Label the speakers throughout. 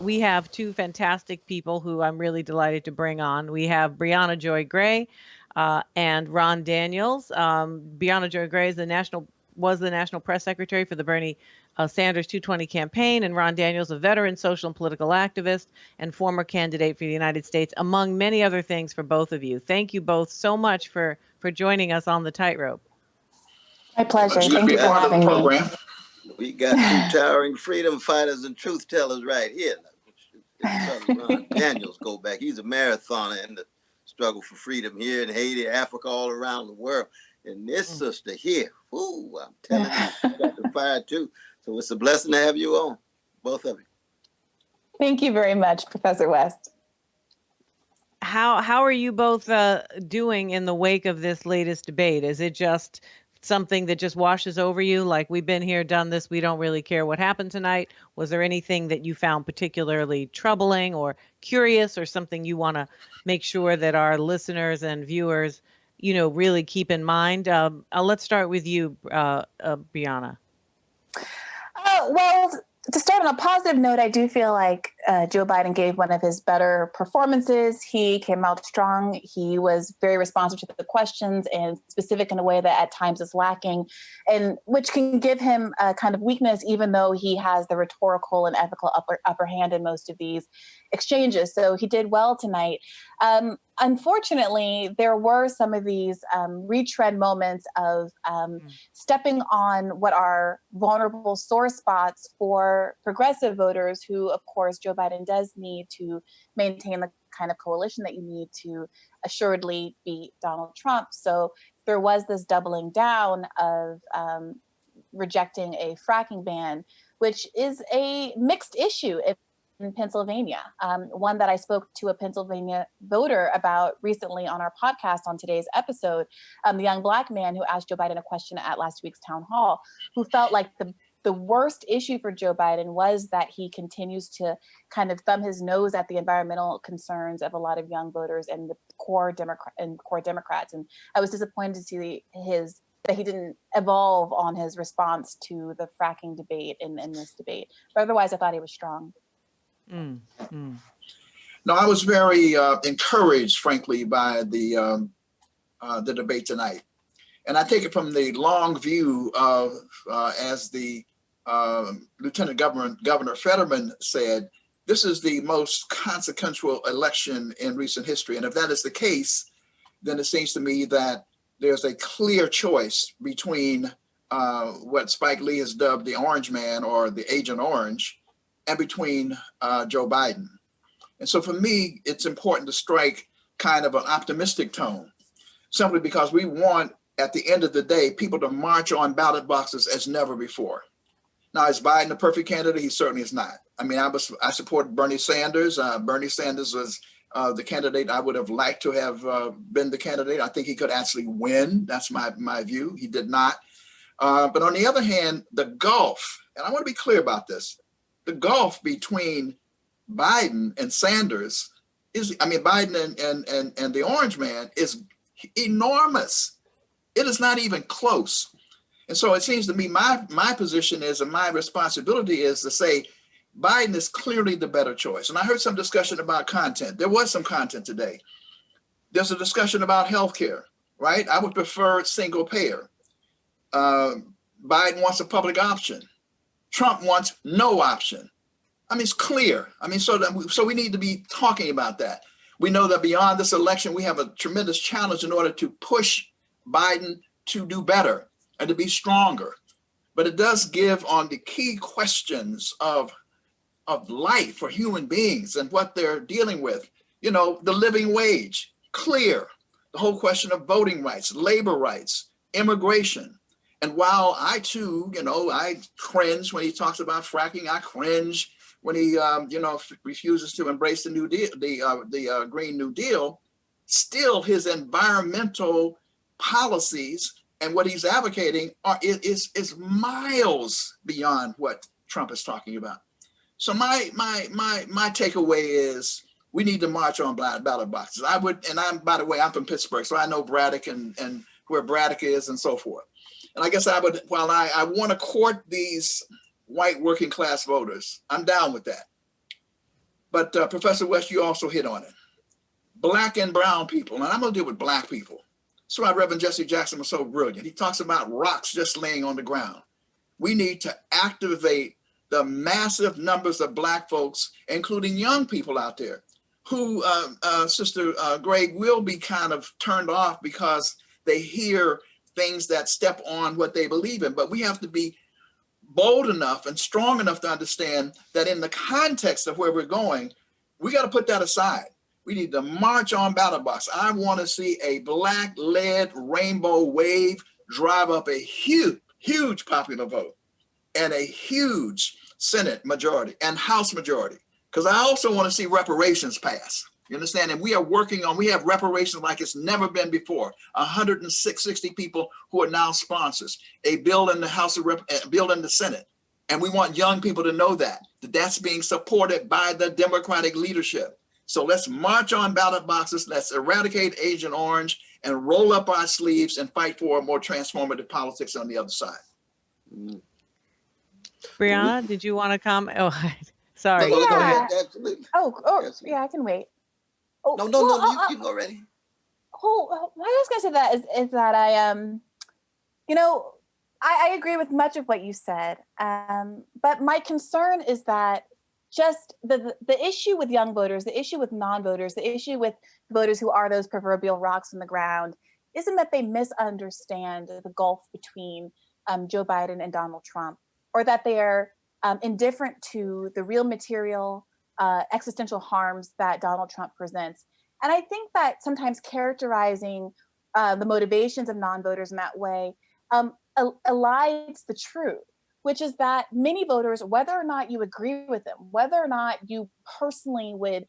Speaker 1: we have two fantastic people who I'm really delighted to bring on. We have Briahna Joy Gray and Ron Daniels. Briahna Joy Gray is was the national press secretary for the Bernie Sanders 220 campaign, and Ron Daniels, a veteran social and political activist and former candidate for the United States, among many other things for both of you. Thank you both so much for joining us on the tightrope.
Speaker 2: My pleasure.
Speaker 3: It's good
Speaker 2: Thank
Speaker 3: to
Speaker 2: you
Speaker 3: be
Speaker 2: for
Speaker 3: part of the
Speaker 2: having me.
Speaker 3: program.
Speaker 4: We got two towering freedom fighters and truth tellers right here. Ron Daniels go back. He's a marathoner in the struggle for freedom here in Haiti, Africa, all around the world. And this sister here, ooh, I'm telling you, she got the fire too. So it's a blessing to have you on, both of you.
Speaker 2: Thank you very much, Professor West.
Speaker 1: How are you both doing in the wake of this latest debate? Is it just something that just washes over you? Like, we've been here, done this, we don't really care what happened tonight? Was there anything that you found particularly troubling or curious, or something you want to make sure that our listeners and viewers, really keep in mind? Let's start with you, Briahna.
Speaker 2: Well, to start on a positive note, I do feel like Joe Biden gave one of his better performances. He came out strong. He was very responsive to the questions and specific in a way that at times is lacking, and which can give him a kind of weakness, even though he has the rhetorical and ethical upper hand in most of these exchanges. So he did well tonight. Unfortunately, there were some of these retread moments of stepping on what are vulnerable sore spots for progressive voters who, of course, Joe Biden does need to maintain the kind of coalition that you need to assuredly beat Donald Trump. So there was this doubling down of rejecting a fracking ban, which is a mixed issue in Pennsylvania. One that I spoke to a Pennsylvania voter about recently on our podcast on today's episode, the young Black man who asked Joe Biden a question at last week's town hall, who felt like the worst issue for Joe Biden was that he continues to kind of thumb his nose at the environmental concerns of a lot of young voters and the core Democrats. And I was disappointed to see that he didn't evolve on his response to the fracking debate in this debate. But otherwise, I thought he was strong.
Speaker 3: No, I was very encouraged, frankly, by the debate tonight, and I take it from the long view of, as the Lieutenant Governor Fetterman said, this is the most consequential election in recent history, and if that is the case, then it seems to me that there's a clear choice between what Spike Lee has dubbed the Orange Man or the Agent Orange, and between Joe Biden. And so for me, it's important to strike kind of an optimistic tone, simply because we want, at the end of the day, people to march on ballot boxes as never before. Now, is Biden the perfect candidate? He certainly is not. I mean, I supported Bernie Sanders. Bernie Sanders was the candidate I would have liked to have been the candidate. I think he could actually win. That's my view. He did not. But on the other hand, the gulf, and I want to be clear about this, the gulf between Biden and Sanders Biden and the Orange Man is enormous. It is not even close. And so it seems to me my position is, and my responsibility is to say, Biden is clearly the better choice. And I heard some discussion about content. There was some content today. There's a discussion about healthcare, right? I would prefer single payer. Biden wants a public option. Trump wants no option. I mean, it's clear. I mean, so we need to be talking about that. We know that beyond this election, we have a tremendous challenge in order to push Biden to do better and to be stronger. But it does give on the key questions of life for human beings and what they're dealing with. You know, the living wage, clear. The whole question of voting rights, labor rights, immigration. And while I too, I cringe when he talks about fracking, I cringe when he, refuses to embrace the New Deal, the Green New Deal, still his environmental policies and what he's advocating is miles beyond what Trump is talking about. So my takeaway is we need to march on ballot boxes. By the way, I'm from Pittsburgh, so I know Braddock and where Braddock is and so forth. And I guess I want to court these white working class voters, I'm down with that. But Professor West, you also hit on it. Black and brown people, and I'm going to deal with Black people. That's why Reverend Jesse Jackson was so brilliant. He talks about rocks just laying on the ground. We need to activate the massive numbers of Black folks, including young people out there, who, Sister Gray, will be kind of turned off because they hear things that step on what they believe in. But we have to be bold enough and strong enough to understand that in the context of where we're going, we got to put that aside. We need to march on ballot box. I want to see a Black-led rainbow wave drive up a huge, huge popular vote and a huge Senate majority and House majority. Because I also want to see reparations pass. You understand? And we have reparations like it's never been before. 160 people who are now sponsors. A bill in the House of a bill in the Senate. And we want young people to know that that's being supported by the Democratic leadership. So let's march on ballot boxes. Let's eradicate Agent Orange and roll up our sleeves and fight for more transformative politics on the other side.
Speaker 1: Briahna, did you want to comment? Oh, sorry.
Speaker 4: No,
Speaker 2: Yeah.
Speaker 4: go ahead. Absolutely. Absolutely.
Speaker 2: Yeah, I can wait. Oh,
Speaker 4: No, you go already.
Speaker 2: What I was going to say that is that I agree with much of what you said. But my concern is that just the issue with young voters, the issue with non-voters, the issue with voters who are those proverbial rocks in the ground, isn't that they misunderstand the gulf between Joe Biden and Donald Trump, or that they are indifferent to the real material existential harms that Donald Trump presents. And I think that sometimes characterizing the motivations of non-voters in that way elides the truth, which is that many voters, whether or not you agree with them, whether or not you personally would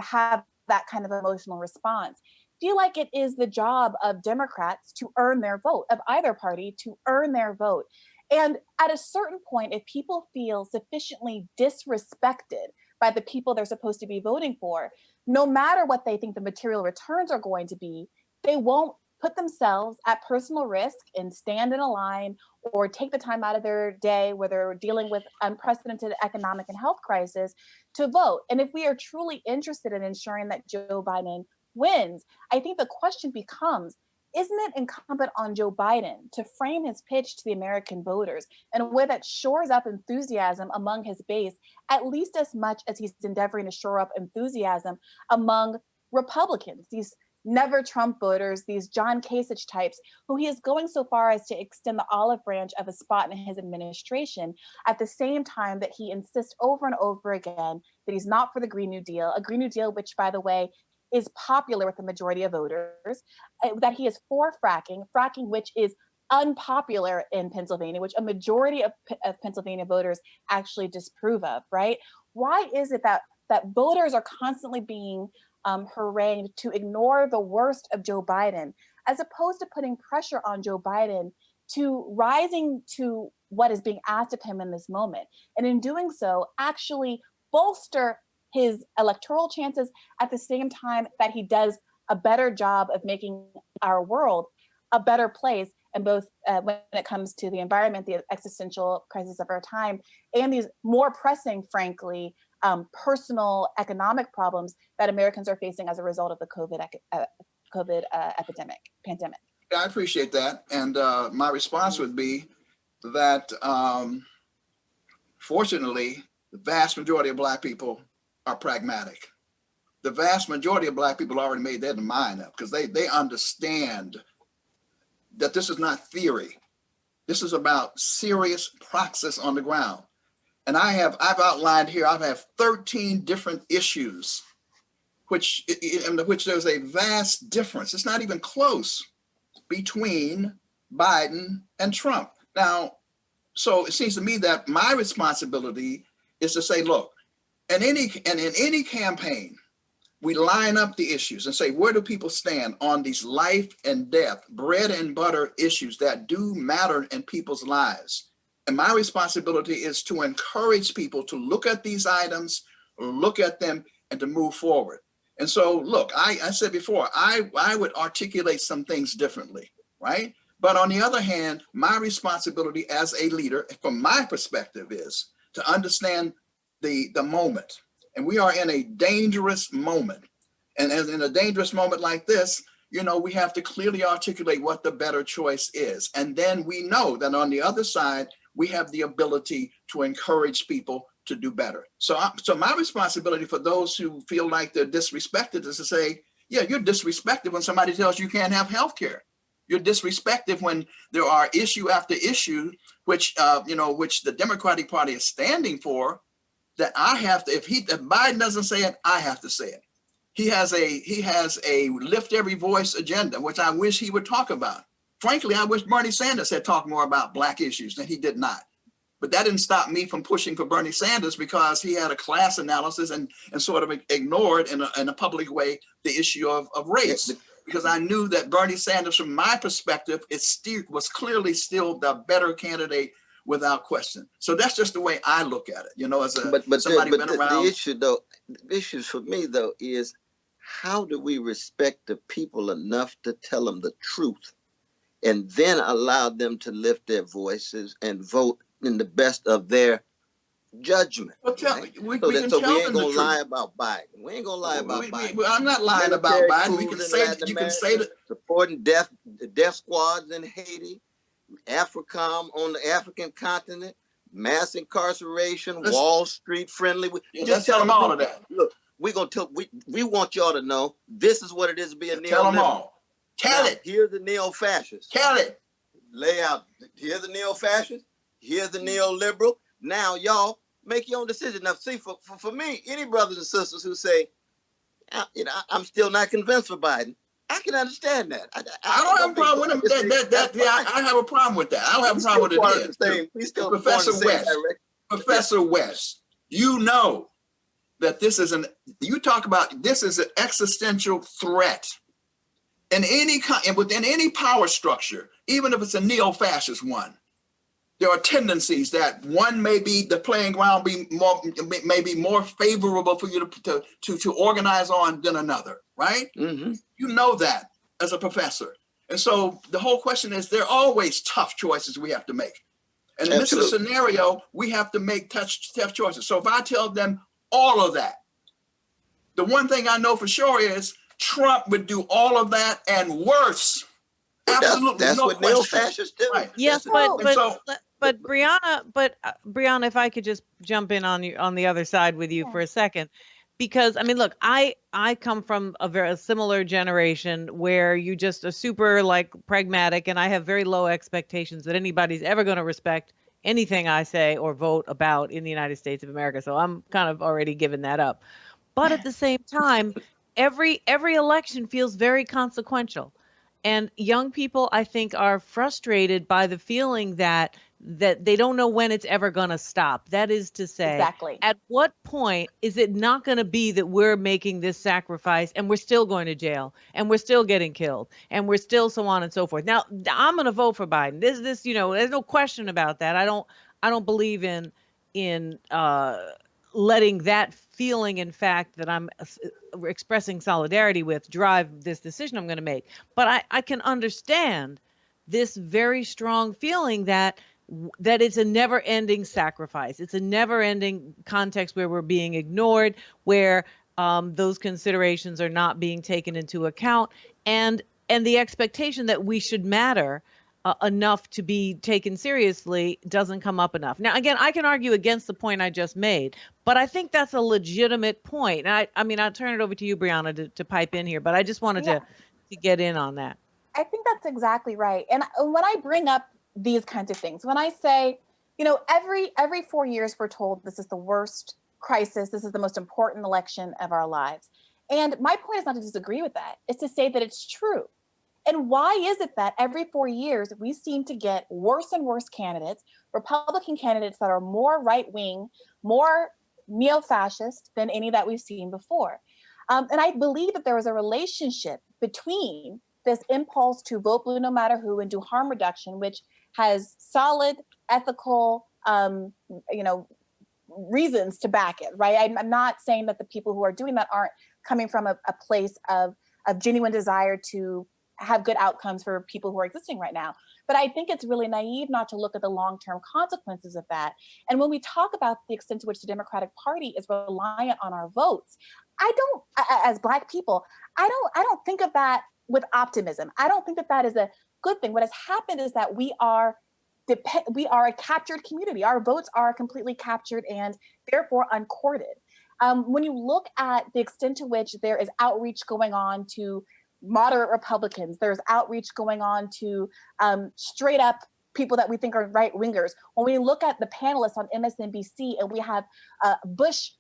Speaker 2: have that kind of emotional response, feel like it is the job of Democrats to earn their vote, of either party to earn their vote. And at a certain point, if people feel sufficiently disrespected by the people they're supposed to be voting for, no matter what they think the material returns are going to be, they won't put themselves at personal risk and stand in a line or take the time out of their day where they're dealing with unprecedented economic and health crisis to vote. And if we are truly interested in ensuring that Joe Biden wins, I think the question becomes, isn't it incumbent on Joe Biden to frame his pitch to the American voters in a way that shores up enthusiasm among his base, at least as much as he's endeavoring to shore up enthusiasm among Republicans, these never Trump voters, these John Kasich types, who he is going so far as to extend the olive branch of a spot in his administration, at the same time that he insists over and over again that he's not for the Green New Deal, a Green New Deal, which, by the way, is popular with the majority of voters, that he is for fracking, which is unpopular in Pennsylvania, which a majority of Pennsylvania voters actually disapprove of, right? Why is it that voters are constantly being harangued to ignore the worst of Joe Biden, as opposed to putting pressure on Joe Biden to rising to what is being asked of him in this moment? And in doing so, actually bolster his electoral chances at the same time that he does a better job of making our world a better place, and both when it comes to the environment, the existential crisis of our time, and these more pressing, frankly, personal economic problems that Americans are facing as a result of the COVID pandemic.
Speaker 3: I appreciate that. And my response would be that, fortunately, the vast majority of Black people are pragmatic. The vast majority of Black people already made their mind up because they understand that this is not theory. This is about serious praxis on the ground. And I've outlined here, I have 13 different issues in which there's a vast difference. It's not even close between Biden and Trump. Now, so it seems to me that my responsibility is to say, look, in any campaign, we line up the issues and say, where do people stand on these life and death, bread and butter issues that do matter in people's lives? And my responsibility is to encourage people to look at these items, look at them, and to move forward. And so, look, I said before, I would articulate some things differently, right? But on the other hand, my responsibility as a leader, from my perspective, is to understand the moment And we are in a dangerous moment. And as in a dangerous moment like this, you know, we have to clearly articulate what the better choice is. And then we know that on the other side, we have the ability to encourage people to do better. So my responsibility for those who feel like they're disrespected is to say, yeah, you're disrespected when somebody tells you can't have health care. You're disrespected when there are issue after issue, which the Democratic Party is standing for, that I have to, if Biden doesn't say it, I have to say it. He has a lift every voice agenda, which I wish he would talk about. Frankly, I wish Bernie Sanders had talked more about Black issues, and he did not. But that didn't stop me from pushing for Bernie Sanders, because he had a class analysis and sort of ignored in a public way the issue of race. Because I knew that Bernie Sanders, from my perspective, was clearly still the better candidate without question. So that's just the way I look at it. You know, as somebody who's been around.
Speaker 4: The issue for me though is, how do we respect the people enough to tell them the truth, and then allow them to lift their voices and vote in the best of their judgment?
Speaker 3: Well, we ain't gonna
Speaker 4: lie about Biden. We ain't gonna lie about Biden.
Speaker 3: I'm not lying about Biden. You can say that
Speaker 4: supporting death squads in Haiti, AFRICOM on the African continent, mass incarceration, Wall Street friendly.
Speaker 3: Just tell them all of that.
Speaker 4: Look, we want y'all to know this is what it is to be a neo-liberal.
Speaker 3: Tell them all. Tell it.
Speaker 4: Here's the neo-fascist.
Speaker 3: Tell it.
Speaker 4: Lay out. Here's the neo-fascist. Here's the neoliberal. Now, y'all make your own decision. Now, see, for me, any brothers and sisters who say, I'm still not convinced for Biden, I can understand that.
Speaker 3: I don't have a problem with him. I have a problem with that. I don't have a problem with it.
Speaker 4: We still
Speaker 3: Professor West, you know that this is an existential threat in within any power structure, even if it's a neo-fascist one. There are tendencies that one the playing ground may be more favorable for you to organize on than another, right?
Speaker 4: Mm-hmm.
Speaker 3: You know that as a professor. And so the whole question is, there are always tough choices we have to make. And in this scenario, we have to make tough choices. So if I tell them all of that, the one thing I know for sure is Trump would do all of that and worse. Absolutely,
Speaker 4: that's
Speaker 3: no
Speaker 4: what
Speaker 3: question.
Speaker 4: neo-fascists do.
Speaker 1: Right. Yes, but Briahna, if I could just jump in on the other side with you for a second, because I mean, look, I come from a very similar generation where you just are super pragmatic, and I have very low expectations that anybody's ever going to respect anything I say or vote about in the United States of America. So I'm kind of already giving that up. But at the same time, every election feels very consequential. And young people, I think, are frustrated by the feeling that they don't know when it's ever going to stop. That is to say, At what point is it not going to be that we're making this sacrifice and we're still going to jail and we're still getting killed and we're still so on and so forth? Now, I'm going to vote for Biden. There's no question about that. I don't believe in letting that feeling, in fact, that I'm expressing solidarity with, drive this decision I'm going to make. But I can understand this very strong feeling that it's a never-ending sacrifice. It's a never-ending context where we're being ignored, where those considerations are not being taken into account, and the expectation that we should matter enough to be taken seriously doesn't come up enough. Now, again, I can argue against the point I just made, but I think that's a legitimate point. And I mean, I'll turn it over to you, Briahna, to pipe in here, but I just wanted to get in on that.
Speaker 2: I think that's exactly right. And when I bring up these kinds of things, when I say, every 4 years we're told this is the worst crisis, this is the most important election of our lives. And my point is not to disagree with that. It's to say that it's true. And why is it that every 4 years we seem to get worse and worse candidates, Republican candidates that are more right-wing, more neo-fascist than any that we've seen before? And I believe that there is a relationship between this impulse to vote blue no matter who and do harm reduction, which has solid ethical, reasons to back it, right? I'm not saying that the people who are doing that aren't coming from a place of genuine desire to have good outcomes for people who are existing right now. But I think it's really naive not to look at the long-term consequences of that. And when we talk about the extent to which the Democratic Party is reliant on our votes, I don't, as Black people, I don't think of that with optimism. I don't think that that is a good thing. What has happened is that we are a captured community. Our votes are completely captured and therefore uncourted. When you look at the extent to which there is outreach going on to moderate Republicans, there's outreach going on to straight up people that we think are right wingers. When we look at the panelists on MSNBC and we have Bush's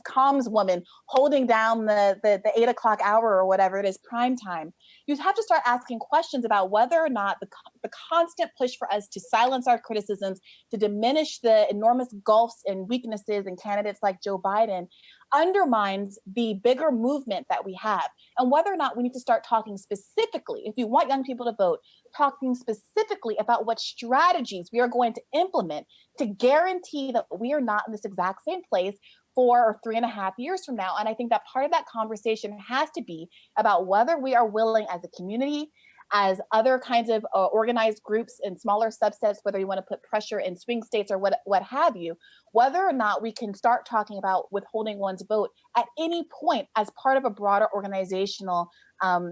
Speaker 2: comms woman holding down the 8 o'clock hour or whatever it is, prime time, you have to start asking questions about whether or not the constant push for us to silence our criticisms, to diminish the enormous gulfs and weaknesses in candidates like Joe Biden undermines the bigger movement that we have, and whether or not we need to start talking specifically, if you want young people to vote, talking specifically about what strategies we are going to implement to guarantee that we are not in this exact same place 4 or 3.5 years from now. And I think that part of that conversation has to be about whether we are willing as a community, as other kinds of organized groups and smaller subsets, whether you want to put pressure in swing states or what have you, whether or not we can start talking about withholding one's vote at any point as part of a broader organizational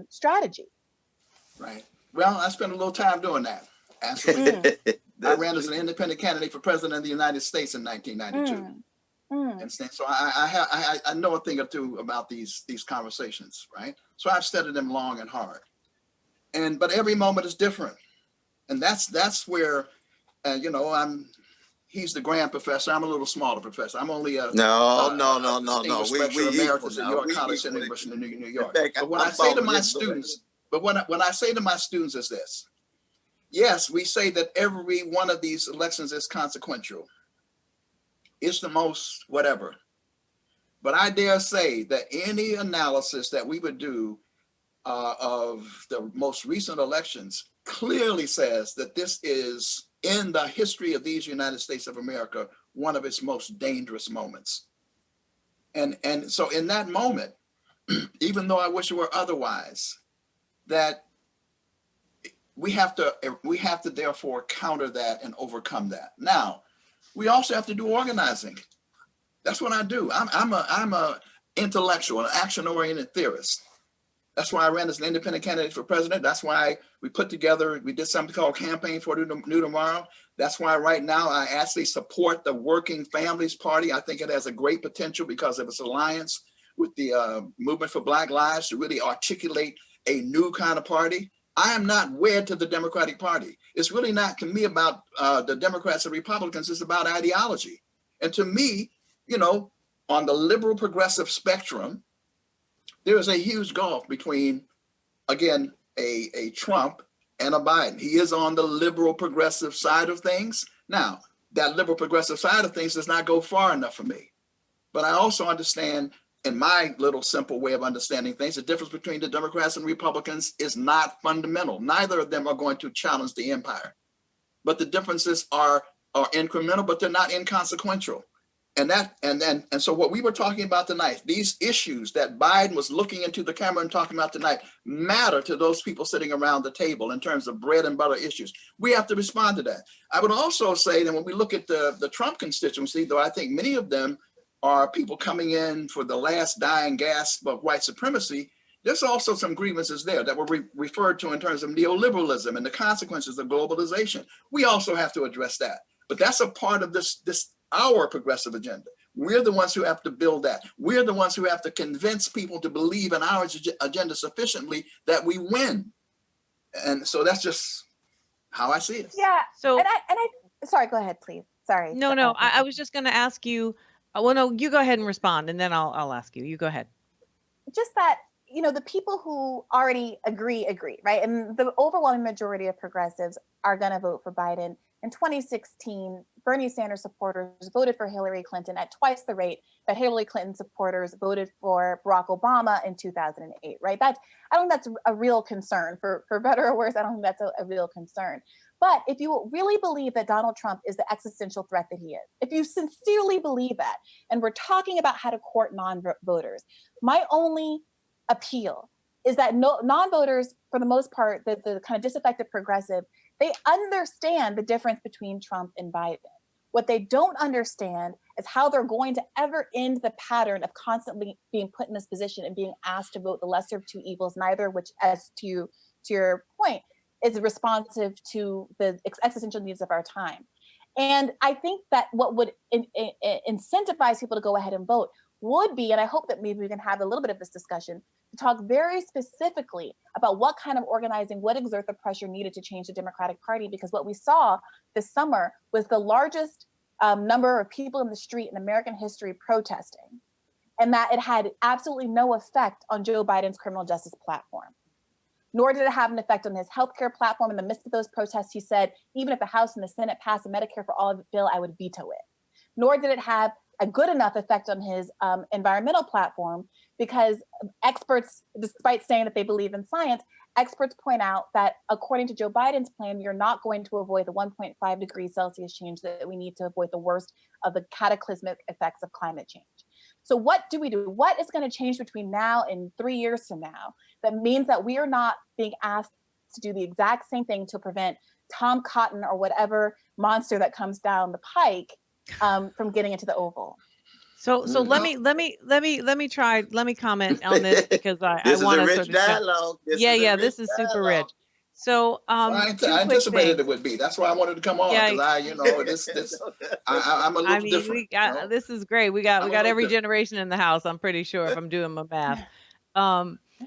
Speaker 2: strategy.
Speaker 3: Right. Well, I spent a little time doing that. Absolutely. I ran as an independent candidate for president of the United States in 1992. And so I know a thing or two about these conversations, right? So I've studied them long and hard. But every moment is different. And that's where, he's the grand professor. I'm a little smaller professor. I'm only a
Speaker 4: No.
Speaker 3: We emeritus at York College University in New York. But when I say to my students, when I say to my students is this: yes, we say that every one of these elections is consequential. It's the most whatever. But I dare say that any analysis that we would do of the most recent elections clearly says that this is, in the history of these United States of America, one of its most dangerous moments. And so in that moment, even though I wish it were otherwise, that we have to therefore counter that and overcome that. Now, we also have to do organizing. That's what I do. I'm a intellectual, an action-oriented theorist. That's why I ran as an independent candidate for president. That's why we did something called Campaign for New Tomorrow. That's why right now I actually support the Working Families Party. I think it has a great potential because of its alliance with the Movement for Black Lives to really articulate a new kind of party. I am not wed to the Democratic Party. It's really not, to me, about the Democrats and Republicans. It's about ideology. And to me, on the liberal progressive spectrum, there is a huge gulf between, again, a Trump and a Biden. He is on the liberal progressive side of things. Now, that liberal progressive side of things does not go far enough for me. But I also understand, in my little simple way of understanding things, the difference between the Democrats and Republicans is not fundamental. Neither of them are going to challenge the empire. But the differences are incremental, but they're not inconsequential. And so what we were talking about tonight, these issues that Biden was looking into the camera and talking about tonight, matter to those people sitting around the table in terms of bread and butter issues. We have to respond to that. I would also say that when we look at the Trump constituency, though I think many of them are people coming in for the last dying gasp of white supremacy, there's also some grievances there that were referred to in terms of neoliberalism and the consequences of globalization. We also have to address that. But that's a part of this our progressive agenda. We're the ones who have to build that. We're the ones who have to convince people to believe in our agenda sufficiently that we win. And so that's just how I see it.
Speaker 2: Yeah.
Speaker 1: So,
Speaker 2: and I sorry, go ahead, please. Sorry.
Speaker 1: No, I was just going to ask you. Well, no, you go ahead and respond, and then I'll ask you. You go ahead.
Speaker 2: Just that, the people who already agree, right? And the overwhelming majority of progressives are going to vote for Biden. In 2016, Bernie Sanders supporters voted for Hillary Clinton at twice the rate that Hillary Clinton supporters voted for Barack Obama in 2008, right? I don't think that's a real concern. For better or worse, I don't think that's a real concern. But if you really believe that Donald Trump is the existential threat that he is, if you sincerely believe that, and we're talking about how to court non-voters, my only appeal is that non-voters, for the most part, the kind of disaffected progressive, they understand the difference between Trump and Biden. What they don't understand is how they're going to ever end the pattern of constantly being put in this position and being asked to vote the lesser of two evils, neither which, as to your point, is responsive to the existential needs of our time. And I think that what would incentivize people to go ahead and vote would be, and I hope that maybe we can have a little bit of this discussion, to talk very specifically about what kind of organizing would exert the pressure needed to change the Democratic Party, because what we saw this summer was the largest number of people in the street in American history protesting, and that it had absolutely no effect on Joe Biden's criminal justice platform. Nor did it have an effect on his healthcare platform. In the midst of those protests, he said, even if the House and the Senate passed a Medicare for All bill, I would veto it. Nor did it have a good enough effect on his environmental platform, because experts, despite saying that they believe in science, experts point out that according to Joe Biden's plan, we are not going to avoid the 1.5 degrees Celsius change that we need to avoid the worst of the cataclysmic effects of climate change. So what do we do? What is going to change between now and 3 years from now that means that we are not being asked to do the exact same thing to prevent Tom Cotton or whatever monster that comes down the pike from getting into the Oval?
Speaker 1: So let me comment on this, because I
Speaker 4: This
Speaker 1: want
Speaker 4: is
Speaker 1: to
Speaker 4: a
Speaker 1: sort
Speaker 4: rich
Speaker 1: of
Speaker 4: dialogue.
Speaker 1: this is super rich. So
Speaker 3: Well, I anticipated it would be. That's why I wanted to come on, because I'm a little
Speaker 1: I mean,
Speaker 3: different.
Speaker 1: we got this is great. We got every generation in the house, I'm pretty sure, if I'm doing my math.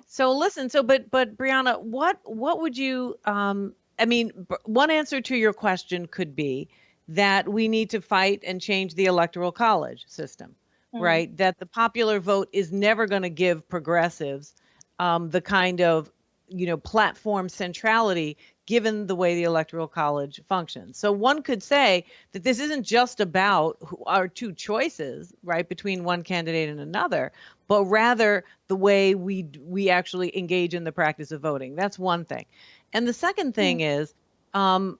Speaker 1: So listen, but Briahna, what would you I mean, one answer to your question could be that we need to fight and change the electoral college system, right? That the popular vote is never going to give progressives the kind of, platform centrality given the way the electoral college functions. So one could say that this isn't just about our two choices, right, between one candidate and another, but rather the way we actually engage in the practice of voting. That's one thing. And the second thing is, I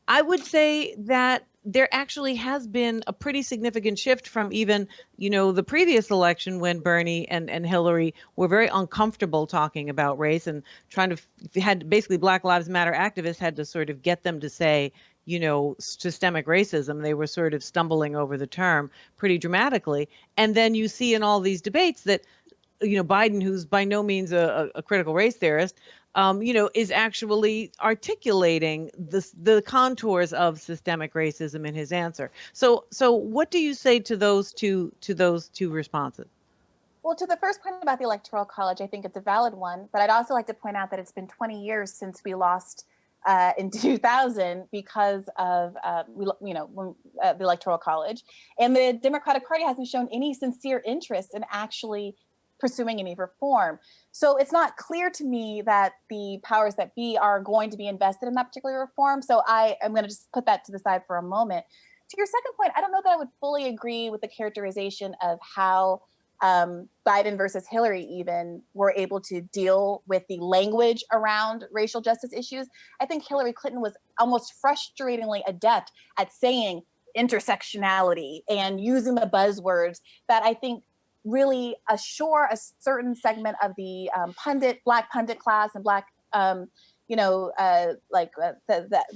Speaker 1: would say that there actually has been a pretty significant shift from even, the previous election, when Bernie and Hillary were very uncomfortable talking about race and trying to had basically Black Lives Matter activists had to sort of get them to say, systemic racism. They were sort of stumbling over the term pretty dramatically. And then you see in all these debates that, Biden, who's by no means a critical race theorist, is actually articulating the contours of systemic racism in his answer. So what do you say to those two responses?
Speaker 2: Well, to the first point about the Electoral College, I think it's a valid one, but I'd also like to point out that it's been 20 years since we lost in 2000 because of the Electoral College, and the Democratic Party hasn't shown any sincere interest in actually pursuing any reform. So it's not clear to me that the powers that be are going to be invested in that particular reform. So I am going to just put that to the side for a moment. To your second point, I don't know that I would fully agree with the characterization of how Biden versus Hillary even were able to deal with the language around racial justice issues. I think Hillary Clinton was almost frustratingly adept at saying intersectionality and using the buzzwords that I think really assure a certain segment of the Black pundit class and Black, the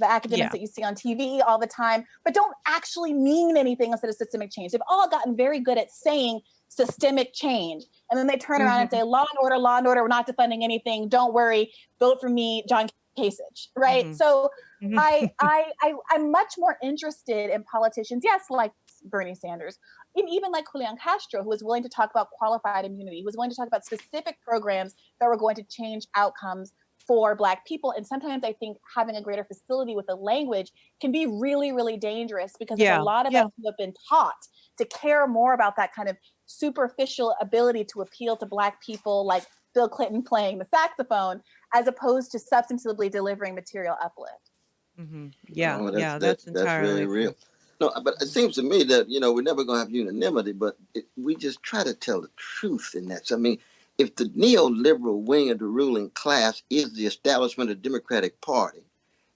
Speaker 2: academics that you see on TV all the time, but don't actually mean anything instead of systemic change. They've all gotten very good at saying systemic change. And then they turn around and say, law and order, we're not defunding anything. Don't worry, vote for me, John Kasich, right? So I'm much more interested in politicians, yes, like Bernie Sanders, even like Julian Castro, who was willing to talk about qualified immunity, who was willing to talk about specific programs that were going to change outcomes for Black people. And sometimes I think having a greater facility with the language can be really, really dangerous, because there's a lot of us who have been taught to care more about that kind of superficial ability to appeal to Black people, like Bill Clinton playing the saxophone, as opposed to substantively delivering material uplift.
Speaker 1: That's entirely
Speaker 4: very real. No, but it seems to me that, we're never going to have unanimity, but we just try to tell the truth in that. So, I mean, if the neoliberal wing of the ruling class is the establishment of the Democratic Party,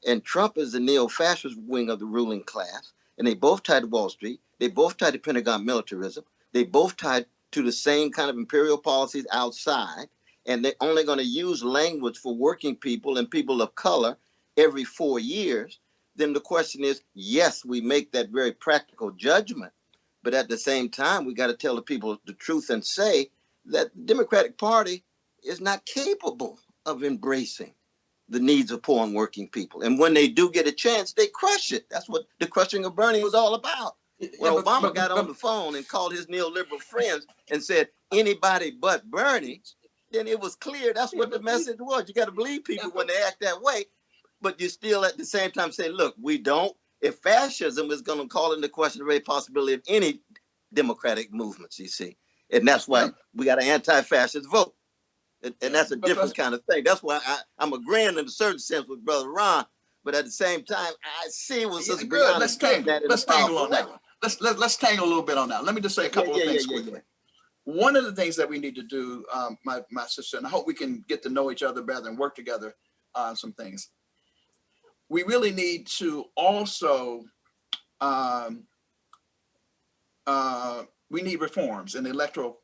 Speaker 4: and Trump is the neo-fascist wing of the ruling class, and they both tied to Wall Street, they both tied to Pentagon militarism, they both tied to the same kind of imperial policies outside, and they're only going to use language for working people and people of color every 4 years, then the question is, yes, we make that very practical judgment. But at the same time, we got to tell the people the truth and say that the Democratic Party is not capable of embracing the needs of poor and working people. And when they do get a chance, they crush it. That's what the crushing of Bernie was all about. When Obama got on the phone and called his neoliberal friends and said, anybody but Bernie, then it was clear that's what the message was. You got to believe people when they act that way, but you still at the same time say, look, we don't. If fascism is going to call into question the very possibility of any democratic movements, you see. And that's why we got an anti-fascist vote. And that's a different kind of thing. That's why I'm agreeing in a certain sense with Brother Ron, but at the same time, I see what Sister Briahna
Speaker 3: let's tangle on that. Let's tangle a little bit on that. Let me just say a couple of things quickly. One of the things that we need to do, my sister, and I hope we can get to know each other better and work together on some things. We really need to also, we need reforms in the electoral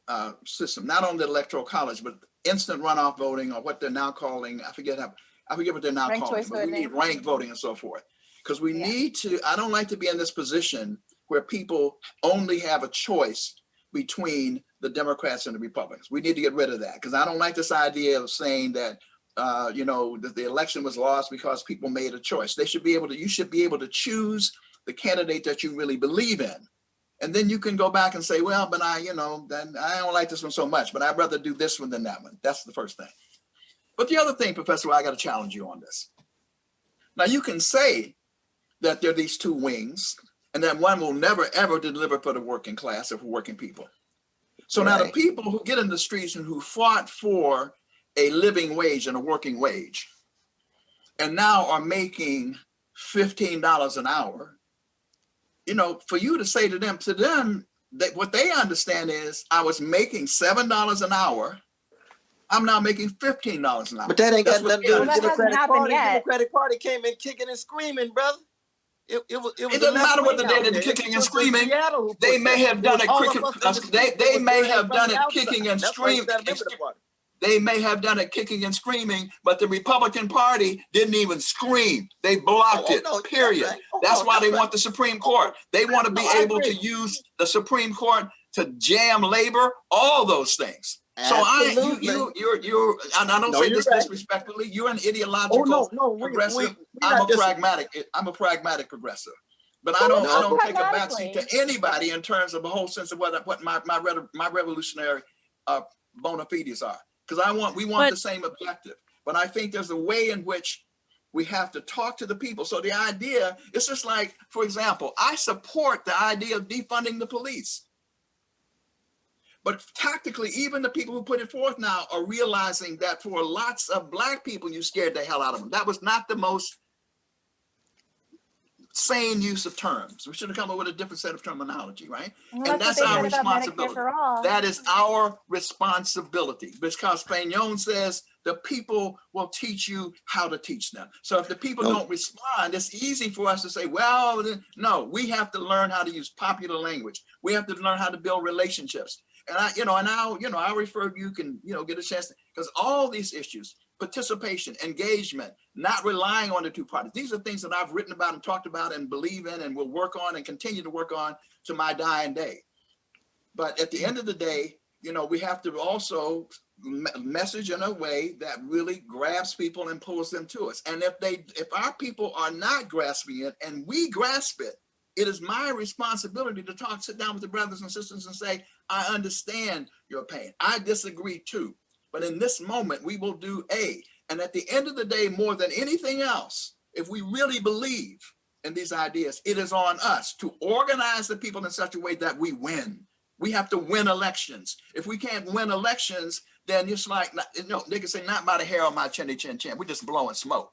Speaker 3: system, not only the electoral college, but instant runoff voting, or what they're now calling, I forget what they're now calling, but we need ranked voting and so forth. Because we need to, I don't like to be in this position where people only have a choice between the Democrats and the Republicans. We need to get rid of that, because I don't like this idea of saying that that the election was lost because people made a choice. You should be able to choose the candidate that you really believe in. And then you can go back and say, well, but then I don't like this one so much, but I'd rather do this one than that one. That's the first thing. But the other thing, Professor, I got to challenge you on this. Now, you can say that there are these two wings, and that one will never, ever deliver for the working class or for working people. So now the people who get in the streets and who fought for a living wage and a working wage, and now are making $15 an hour, for you to say to them that what they understand is, I was making $7 an hour, I'm now making $15 an hour.
Speaker 4: But that ain't got nothing to do with the Democratic Party.
Speaker 2: Yet.
Speaker 4: The Democratic Party came in kicking and screaming, brother. It
Speaker 3: doesn't matter whether they did kicking and screaming. They may have done it They may have done it kicking and screaming. They may have done it kicking and screaming, but the Republican Party didn't even scream. They blocked it, period. That's why they want the Supreme Court. They want to be able to use the Supreme Court to jam labor, all those things. Absolutely. So and I don't say this disrespectfully, you're an ideological progressive. I'm a pragmatic progressive. But I don't take a backseat to anybody in terms of the whole sense of what my revolutionary bona fides are. Because we want the same objective. But I think there's a way in which we have to talk to the people. So the idea, it's just like, for example, I support the idea of defunding the police. But tactically, even the people who put it forth now are realizing that for lots of Black people, you scared the hell out of them. That was not the most sane use of terms. We should have come up with a different set of terminology, right?
Speaker 2: Well,
Speaker 3: and that's our responsibility. That is our responsibility, because Fagnon says the people will teach you how to teach them. So if the people don't respond, it's easy for us to say, well, no, we have to learn how to use popular language. We have to learn how to build relationships. And I'll refer, you can, get a chance, because all these issues, participation, engagement, not relying on the two parties. These are things that I've written about and talked about and believe in and will work on and continue to work on to my dying day. But at the end of the day, we have to also message in a way that really grabs people and pulls them to us. And if our people are not grasping it and we grasp it, it is my responsibility to sit down with the brothers and sisters and say, I understand your pain. I disagree too. But in this moment, we will do A. And at the end of the day, more than anything else, if we really believe in these ideas, it is on us to organize the people in such a way that we win. We have to win elections. If we can't win elections, then it's like, they can say, not by the hair on my chinny chin chin. We're just blowing smoke.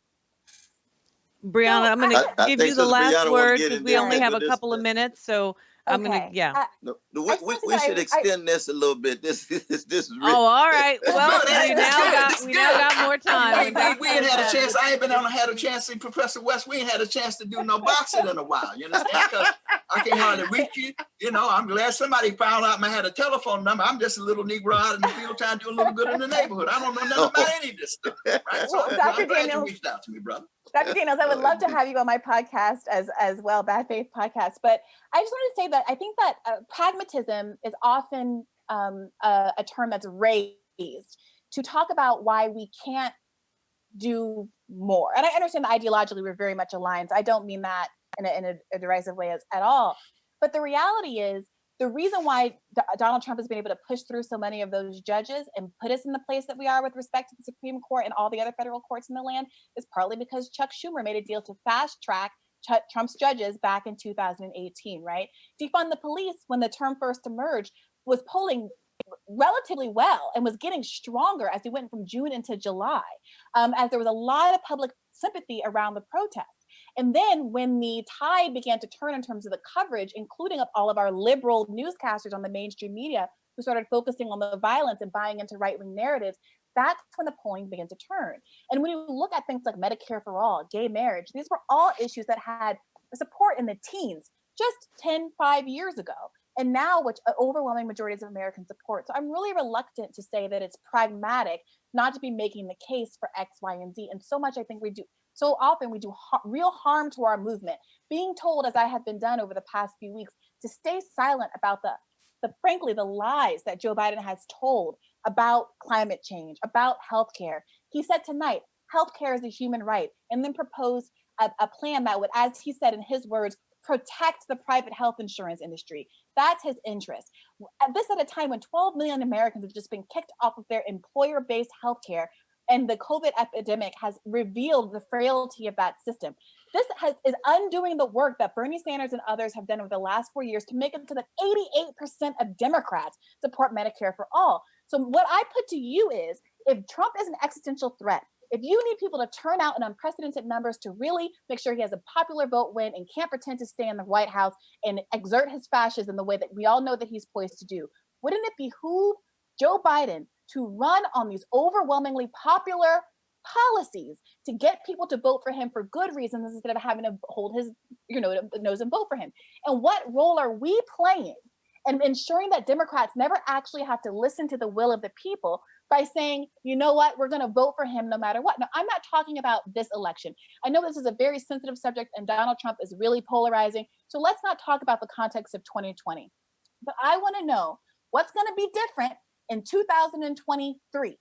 Speaker 1: Briahna, I'm going to give you the last word because we only have a couple of minutes. So I'm gonna,
Speaker 2: Okay.
Speaker 1: yeah.
Speaker 4: No,
Speaker 2: I just want to
Speaker 4: we
Speaker 2: say
Speaker 4: should extend this a little bit. This is rich.
Speaker 1: Oh, all right.
Speaker 3: That's
Speaker 1: Well,
Speaker 3: good.
Speaker 1: we
Speaker 3: That's
Speaker 1: now
Speaker 3: good.
Speaker 1: got
Speaker 3: This is
Speaker 1: we now
Speaker 3: good.
Speaker 1: got more time.
Speaker 3: We,
Speaker 1: When
Speaker 3: we,
Speaker 1: Doc
Speaker 3: we ain't
Speaker 1: says
Speaker 3: had a
Speaker 1: that,
Speaker 3: chance. I ain't been on. Had a chance to see Professor West. We ain't had a chance to do no boxing in a while. You understand? Because I can't hardly reach you. You know, I'm glad somebody found out I had a telephone number. I'm just a little Negro out in the field trying to do a little good in the neighborhood. I don't know nothing about any of this stuff. Right? So
Speaker 2: Well,
Speaker 3: I'm
Speaker 2: Dr.
Speaker 3: glad you
Speaker 2: Daniels,
Speaker 3: reached out to me, brother.
Speaker 2: Dr. Daniels, I would love to have you on my podcast as well, Bad Faith Podcast. But I just wanted to say that I think that pragmatism is often a term that's raised to talk about why we can't do more. And I understand that ideologically we're very much aligned. So I don't mean that in a derisive way at all. But the reality is the reason why Donald Trump has been able to push through so many of those judges and put us in the place that we are with respect to the Supreme Court and all the other federal courts in the land is partly because Chuck Schumer made a deal to fast track Trump's judges back in 2018, right? Defund the police, when the term first emerged, was polling relatively well and was getting stronger as we went from June into July, as there was a lot of public sympathy around the protest. And then when the tide began to turn in terms of the coverage, including of all of our liberal newscasters on the mainstream media who started focusing on the violence and buying into right-wing narratives, that's when the polling began to turn. And when you look at things like Medicare for all, gay marriage, these were all issues that had support in the teens just 5 years ago. And now, which overwhelming majorities of Americans support. So I'm really reluctant to say that it's pragmatic not to be making the case for X, Y, and Z. And so much I think we do, so often we do real harm to our movement, being told, as I have been done over the past few weeks, to stay silent about frankly, the lies that Joe Biden has told about climate change, about healthcare. He said tonight, healthcare is a human right, and then proposed a plan that would, as he said in his words, protect the private health insurance industry. That's his interest. This at a time when 12 million Americans have just been kicked off of their employer-based healthcare, and the COVID epidemic has revealed the frailty of that system. This is undoing the work that Bernie Sanders and others have done over the last 4 years to make it so that 88% of Democrats support Medicare for all. So what I put to you is, if Trump is an existential threat, if you need people to turn out in unprecedented numbers to really make sure he has a popular vote win and can't pretend to stay in the White House and exert his fascism the way that we all know that he's poised to do, wouldn't it behoove Joe Biden to run on these overwhelmingly popular policies to get people to vote for him for good reasons instead of having to hold his nose and vote for him? And what role are we playing in ensuring that Democrats never actually have to listen to the will of the people by saying, you know what, we're going to vote for him no matter what? Now, I'm not talking about this election. I know this is a very sensitive subject and Donald Trump is really polarizing. So let's not talk about the context of 2020. But I want to know what's going to be different in 2023.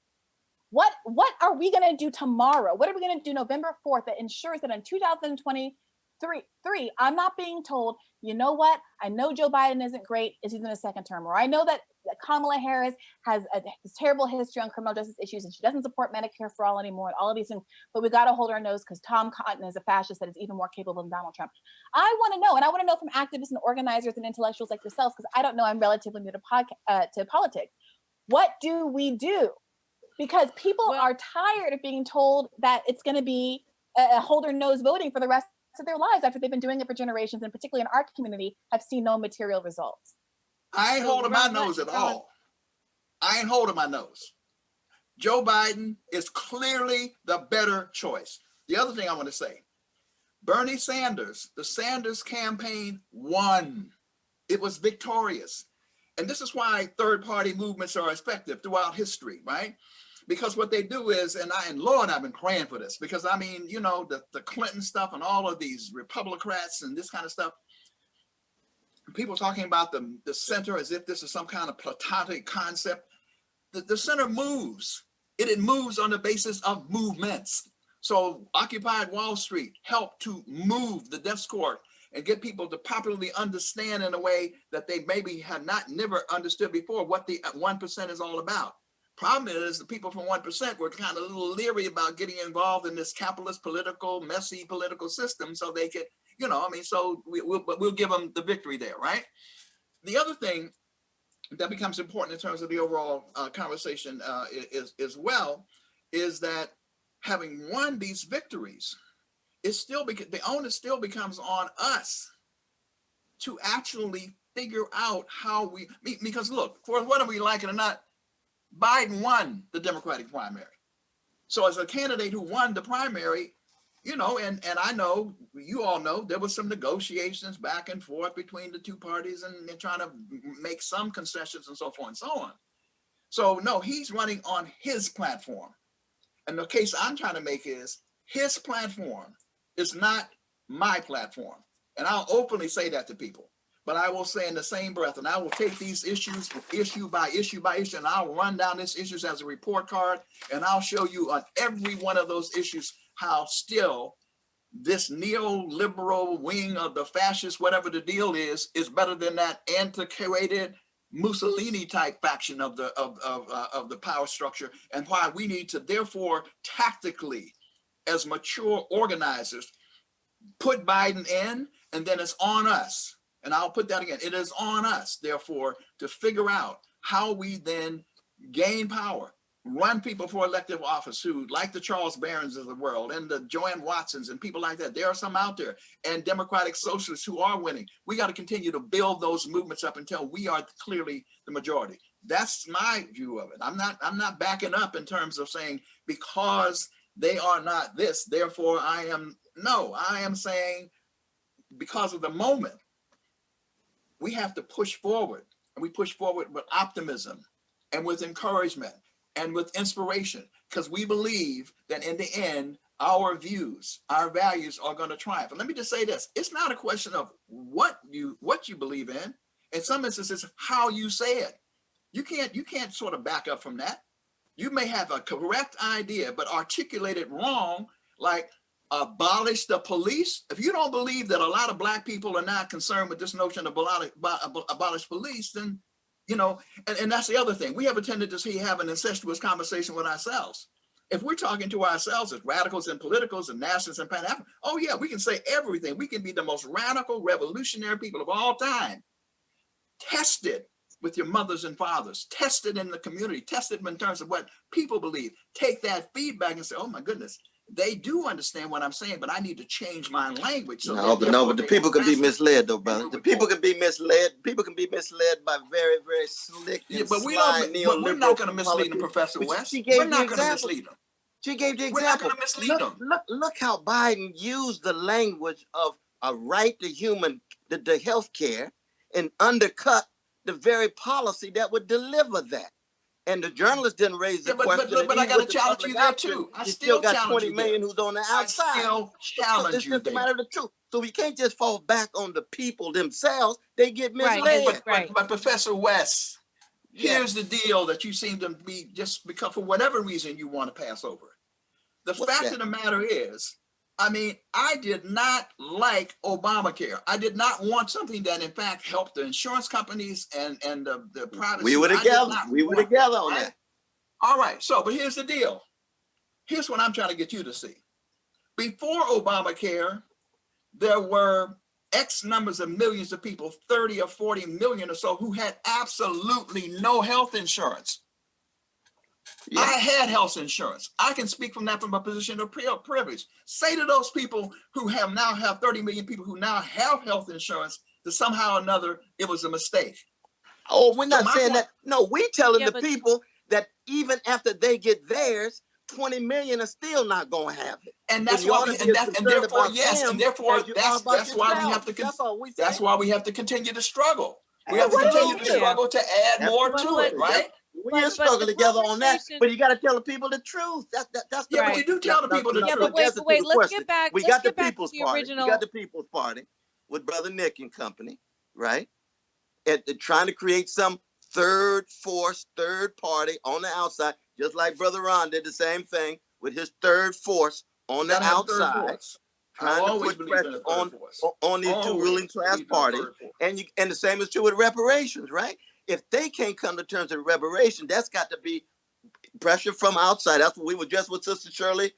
Speaker 2: What are we going to do tomorrow? What are we going to do November 4th that ensures that in 2023, I'm not being told, you know what, I know Joe Biden isn't great, is he's in a second term, or I know that Kamala Harris has a terrible history on criminal justice issues and she doesn't support Medicare for all anymore and all of these things, but we got to hold our nose because Tom Cotton is a fascist that is even more capable than Donald Trump. I want to know, and I want to know from activists and organizers and intellectuals like yourselves, because I don't know, I'm relatively new to politics. What do we do? Because people are tired of being told that it's going to be a hold their nose voting for the rest of their lives after they've been doing it for generations, and particularly in our community, have seen no material results.
Speaker 3: I ain't holding my nose at all. I ain't holding my nose. Joe Biden is clearly the better choice. The other thing I want to say, Bernie Sanders, the Sanders campaign won. It was victorious. And this is why third-party movements are effective throughout history, right? Because what they do is, and Lord, I've been praying for this, because I mean, you know, the Clinton stuff and all of these Republicrats and this kind of stuff, people talking about the center as if this is some kind of platonic concept. The center moves. It moves on the basis of movements. So Occupy Wall Street helped to move the discourse and get people to popularly understand in a way that they maybe had never understood before what the 1% is all about. Problem is the people from 1% were kind of a little leery about getting involved in this capitalist messy political system so they could, so we'll give them the victory there, right? The other thing that becomes important in terms of the overall conversation is that having won these victories, the onus still becomes on us to actually figure out how because look, for whether we like it or not, Biden won the Democratic primary. So as a candidate who won the primary, you know, and I know, you all know, there was some negotiations back and forth between the two parties and trying to make some concessions and so forth and so on. So no, he's running on his platform. And the case I'm trying to make is his platform is not my platform. And I'll openly say that to people. But I will say in the same breath, and I will take these issues issue by issue by issue, and I'll run down these issues as a report card, and I'll show you on every one of those issues how still this neoliberal wing of the fascists, whatever the deal is better than that antiquated Mussolini type faction of the power structure, and why we need to therefore tactically, as mature organizers, put Biden in, and then it's on us. And I'll put that again. It is on us, therefore, to figure out how we then gain power, run people for elective office who, like the Charles Barrons of the world and the Joanne Watsons and people like that, there are some out there, and democratic socialists who are winning. We got to continue to build those movements up until we are clearly the majority. That's my view of it. I'm not backing up in terms of saying because they are not this, therefore I am. No, I am saying because of the moment, we have to push forward, and we push forward with optimism and with encouragement and with inspiration, because we believe that in the end, our views, our values are going to triumph. And let me just say this, it's not a question of what you believe in. In some instances, how you say it. You can't sort of back up from that. You may have a correct idea, but articulate it wrong, like abolish the police. If you don't believe that a lot of Black people are not concerned with this notion of abolish police, then, you know, and that's the other thing. We have a tendency to have an incestuous conversation with ourselves. If we're talking to ourselves as radicals and politicals and nationalists and Pan-African, oh yeah, we can say everything. We can be the most radical, revolutionary people of all time. Test it with your mothers and fathers. Test it in the community. Test it in terms of what people believe. Take that feedback and say, oh my goodness, they do understand what I'm saying, but I need to change my language. So
Speaker 4: but the people can be misled, though, brother. The people can be misled. People can be misled by very, very slick and
Speaker 3: but
Speaker 4: we're not
Speaker 3: going to mislead them, Professor West.
Speaker 4: We're not going to mislead them. She gave the example.
Speaker 3: We're not going to mislead them.
Speaker 4: Look how Biden used the language of a right to the health care and undercut the very policy that would deliver that. And the journalist didn't raise the question.
Speaker 3: But I got to challenge you there too. I still
Speaker 4: got 20 million who's on the outside.
Speaker 3: I still challenge
Speaker 4: it's
Speaker 3: you
Speaker 4: just
Speaker 3: there.
Speaker 4: a matter of the truth. So we can't just fall back on the people themselves. They get misled.
Speaker 3: But Professor West, here's the deal that you seem to be just because for whatever reason you want to pass over. The fact of the matter is, I mean, I did not like Obamacare. I did not want something that, in fact, helped the insurance companies and the private.
Speaker 4: We were together. We were together on that.
Speaker 3: All right. So, but here's the deal. Here's what I'm trying to get you to see. Before Obamacare, there were X numbers of millions of people, 30 or 40 million or so, who had absolutely no health insurance. Yeah. I had health insurance. I can speak from a position of privilege. Say to those people who now have 30 million people who now have health insurance that somehow or another it was a mistake.
Speaker 4: Oh, we're not saying that. No, we're telling the people that even after they get theirs, 20 million are still not going to have it.
Speaker 3: And that's why therefore that's why we have to that's why we have to continue to struggle. We have to continue to struggle to add more to it, right?
Speaker 4: We're struggling together on that, but you got to tell the people the truth. That's the
Speaker 3: but you do tell the people the truth.
Speaker 1: But wait, let's get back.
Speaker 4: We got the People's Party. We got the People's Party with Brother Nick and company, right? And trying to create some third party on the outside, just like Brother Ron did the same thing with his third force on the outside, trying to put pressure on these two ruling class parties. And the same is true with reparations, right? If they can't come to terms with reparation, that's got to be pressure from outside. That's what we were just with Sister Shirley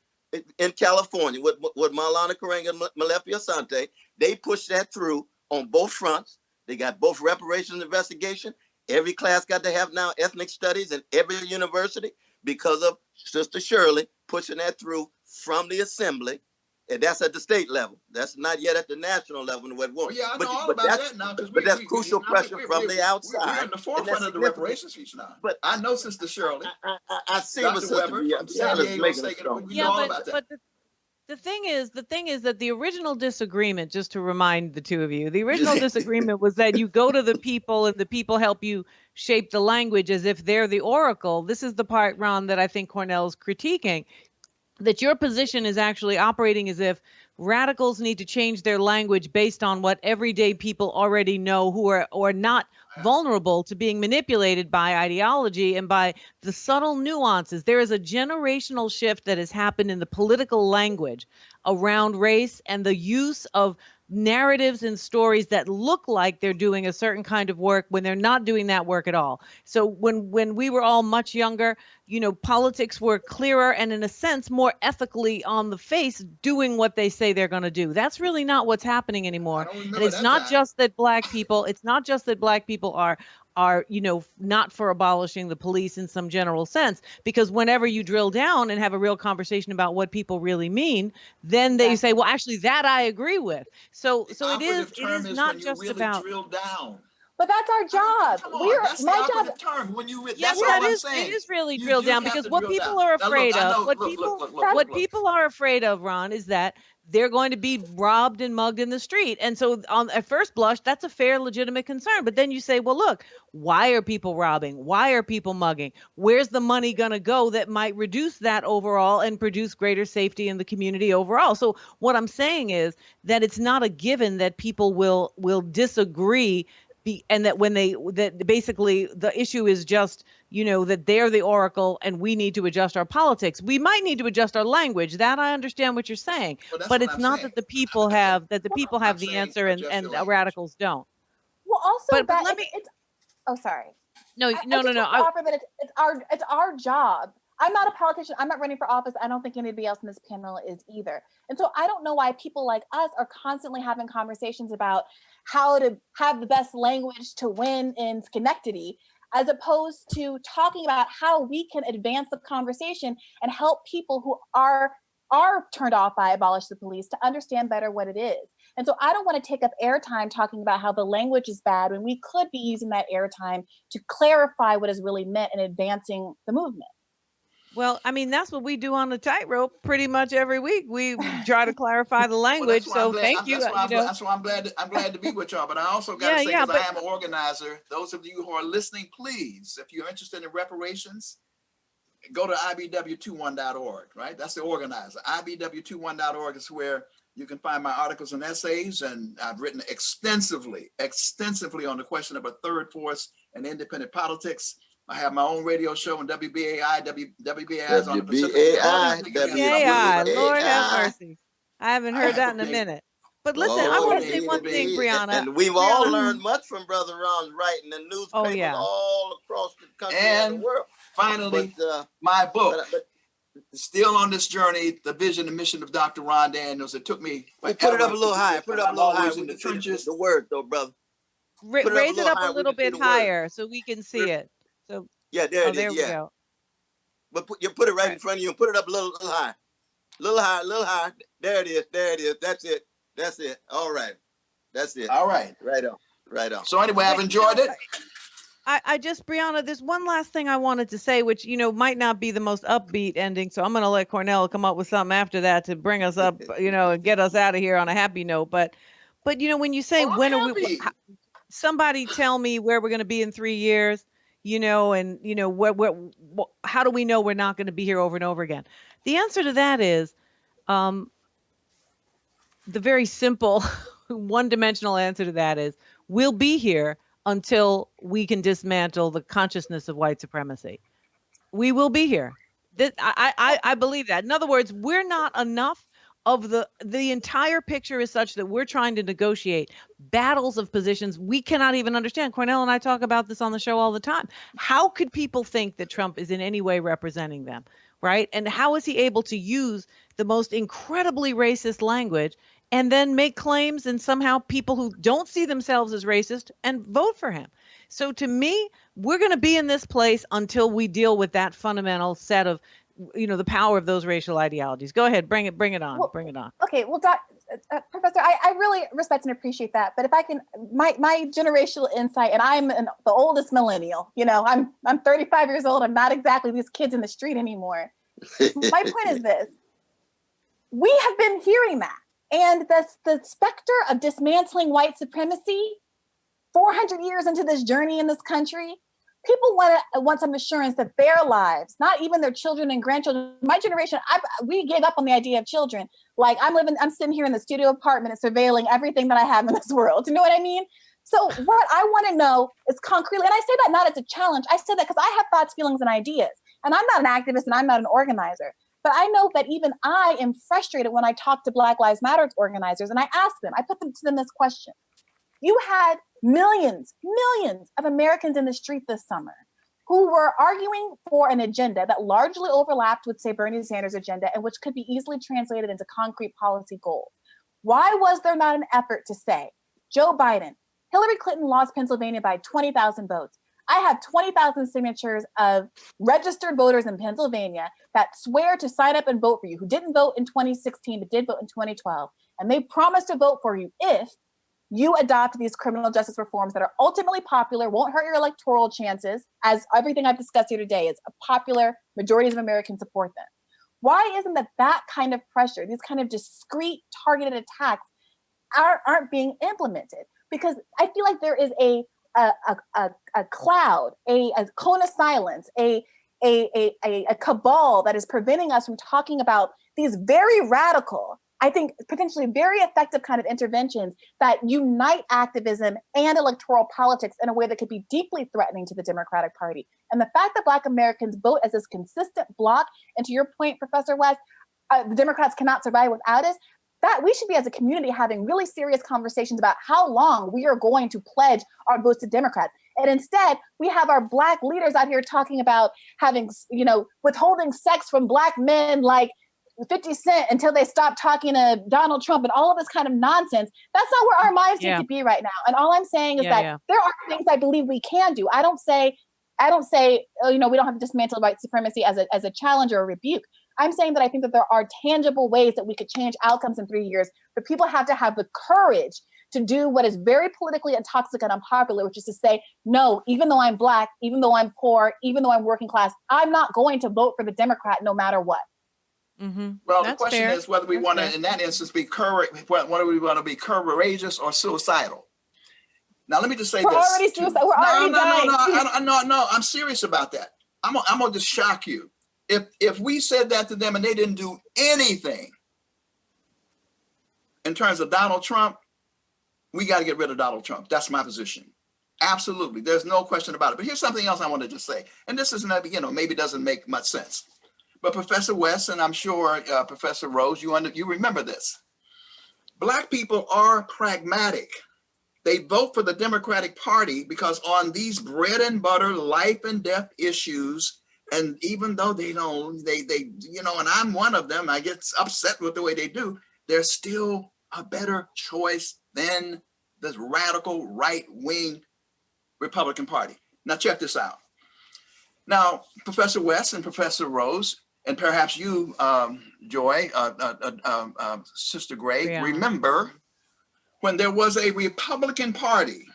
Speaker 4: in California with Maulana Karenga and Malefi Asante. They pushed that through on both fronts. They got both reparations investigation. Every class got to have now ethnic studies in every university because of Sister Shirley pushing that through from the assembly And that's at the state level. That's not yet at the national level.
Speaker 3: Oh, yeah, I know all about that now.
Speaker 4: But that's crucial pressure from the outside.
Speaker 3: We're in the forefront of the reparations speech now. But I know Sister Shirley.
Speaker 4: I see
Speaker 3: Dr.
Speaker 4: what Sister
Speaker 3: Weber from San Diego State. We know all about that.
Speaker 1: But the thing is that the original disagreement, just to remind the two of you, the original disagreement was that you go to the people and the people help you shape the language as if they're the oracle. This is the part, Ron, that I think Cornel's critiquing, that your position is actually operating as if radicals need to change their language based on what everyday people already know, who are not vulnerable to being manipulated by ideology and by the subtle nuances. There is a generational shift that has happened in the political language around race and the use of narratives and stories that look like they're doing a certain kind of work when they're not doing that work at all. So when we were all much younger, politics were clearer and in a sense more ethically on the face doing what they say they're going to do. That's really not what's happening anymore. And it's not just that black people are not for abolishing the police in some general sense, because whenever you drill down and have a real conversation about what people really mean, then they say, well, actually that I agree with. So it is not just really about
Speaker 3: drill down.
Speaker 2: But that's our job.
Speaker 3: That's my job. Term. When you that's all I'm saying.
Speaker 1: It is really drilled down, because what people are afraid of, what people are afraid of, Ron, is that they're going to be robbed and mugged in the street. And so at first blush, that's a fair, legitimate concern. But then you say, well, look, why are people robbing? Why are people mugging? Where's the money going to go that might reduce that overall and produce greater safety in the community overall? So what I'm saying is that it's not a given that people will disagree, and that basically the issue is just, that they're the oracle and we need to adjust our politics. We might need to adjust our language. That I understand what you're saying, but it's not that the people have the answer and radicals don't.
Speaker 2: Well, also,
Speaker 1: but let me.
Speaker 2: Oh, sorry.
Speaker 1: No.
Speaker 2: Offer that it's our job. I'm not a politician. I'm not running for office. I don't think anybody else in this panel is either. And so I don't know why people like us are constantly having conversations about how to have the best language to win in Schenectady, as opposed to talking about how we can advance the conversation and help people who are turned off by abolish the police to understand better what it is. And so I don't want to take up airtime talking about how the language is bad when we could be using that airtime to clarify what is really meant in advancing the movement.
Speaker 1: Well, I mean, that's what we do on the tightrope pretty much every week. We try to clarify the language.
Speaker 3: Well,
Speaker 1: thank you.
Speaker 3: That's why I'm glad to be with y'all. But I also got to say, because I am an organizer, those of you who are listening, please, if you're interested in reparations, go to ibw21.org, right? That's the organizer. ibw21.org is where you can find my articles and essays. And I've written extensively on the question of a third force and independent politics. I have my own radio show on WBAI. WBAI is on the Pacific.
Speaker 1: WBAI, Lord have mercy. I haven't heard that in a minute. But listen, I want to say one thing, Briahna.
Speaker 4: And we've all learned much from Brother Ron's writing in newspapers all across the country and the world.
Speaker 3: Finally, my book, still on this journey, the vision and mission of Dr. Ron Daniels. It took me.
Speaker 4: Put it up a little higher. Put it up a little higher in the trenches. The word, though, brother.
Speaker 1: Raise it up a little bit higher so we can see it. So
Speaker 4: yeah, there it is.
Speaker 1: There we go.
Speaker 4: But put it right in front of you and put it up a little high. Little high. There it is. That's it. All right. That's it.
Speaker 3: All right.
Speaker 4: Right on.
Speaker 3: So anyway, I've enjoyed it.
Speaker 1: I just, Briahna, there's one last thing I wanted to say, which, might not be the most upbeat ending. So I'm going to let Cornel come up with something after that to bring us up, and get us out of here on a happy note. But when you say, somebody tell me where we're going to be in 3 years, how do we know we're not going to be here over and over again? The answer to that is the very simple one-dimensional answer to that is we'll be here until we can dismantle the consciousness of white supremacy. We will be here. I believe that. In other words, we're not enough of the entire picture is such that we're trying to negotiate battles of positions we cannot even understand. Cornel and I talk about this on the show all the time. How could people think that Trump is in any way representing them, right? And how is he able to use the most incredibly racist language and then make claims and somehow people who don't see themselves as racist and vote for him? So to me, we're going to be in this place until we deal with that fundamental set of the power of those racial ideologies. Go ahead, bring it on.
Speaker 2: Well,
Speaker 1: bring it on.
Speaker 2: Okay, well, Professor, I really respect and appreciate that. But if I can, my generational insight, and I'm the oldest millennial. I'm 35 years old. I'm not exactly these kids in the street anymore. My point is this: we have been hearing that, and the specter of dismantling white supremacy, 400 years into this journey in this country. People want some assurance that their lives, not even their children and grandchildren. My generation, we gave up on the idea of children. Like I'm sitting here in the studio apartment and surveilling everything that I have in this world. You know what I mean? So what I want to know is concretely, and I say that not as a challenge. I say that because I have thoughts, feelings, and ideas. And I'm not an activist and I'm not an organizer. But I know that even I am frustrated when I talk to Black Lives Matter organizers and I ask them, I put to them this question. You had millions of Americans in the street this summer who were arguing for an agenda that largely overlapped with, say, Bernie Sanders' agenda and which could be easily translated into concrete policy goals. Why was there not an effort to say, Joe Biden, Hillary Clinton lost Pennsylvania by 20,000 votes. I have 20,000 signatures of registered voters in Pennsylvania that swear to sign up and vote for you, who didn't vote in 2016 but did vote in 2012. And they promise to vote for you if you adopt these criminal justice reforms that are ultimately popular, won't hurt your electoral chances, as everything I've discussed here today is a popular, majorities of Americans support them. Why isn't that kind of pressure, these kind of discrete targeted attacks aren't being implemented? Because I feel like there is a cloud, a cone of silence, a cabal that is preventing us from talking about these very radical, I think potentially very effective kind of interventions that unite activism and electoral politics in a way that could be deeply threatening to the Democratic Party. And the fact that Black Americans vote as this consistent bloc, and to your point, Professor West, the Democrats cannot survive without us, that we should be as a community having really serious conversations about how long we are going to pledge our votes to Democrats. And instead, we have our Black leaders out here talking about having, withholding sex from Black men like 50 Cent until they stop talking to Donald Trump and all of this kind of nonsense. That's not where our minds need to be right now. And all I'm saying is that there are things I believe we can do. I don't say, we don't have to dismantle white supremacy as a challenge or a rebuke. I'm saying that I think that there are tangible ways that we could change outcomes in 3 years, but people have to have the courage to do what is very politically toxic and unpopular, which is to say, no, even though I'm Black, even though I'm poor, even though I'm working class, I'm not going to vote for the Democrat no matter what.
Speaker 1: Mm-hmm.
Speaker 3: Well,
Speaker 1: That's
Speaker 3: the question
Speaker 1: fair.
Speaker 3: is whether we want to, in that instance, be whether we want to be courageous or suicidal. Now, let me just say this.
Speaker 2: We're already suicidal. We're already dying.
Speaker 3: No, I'm serious about that. I'm gonna just shock you. If we said that to them and they didn't do anything in terms of Donald Trump, we got to get rid of Donald Trump. That's my position. Absolutely. There's no question about it. But here's something else I wanted to say. And this is, maybe doesn't make much sense. But Professor West, and I'm sure Professor Rose, you remember this. Black people are pragmatic. They vote for the Democratic Party because on these bread and butter, life and death issues, and even though they and I'm one of them, I get upset with the way they do, they're still a better choice than the radical right-wing Republican Party. Now check this out. Now, Professor West and Professor Rose, and perhaps you, Joy, Sister Gray, remember when there was a Republican Party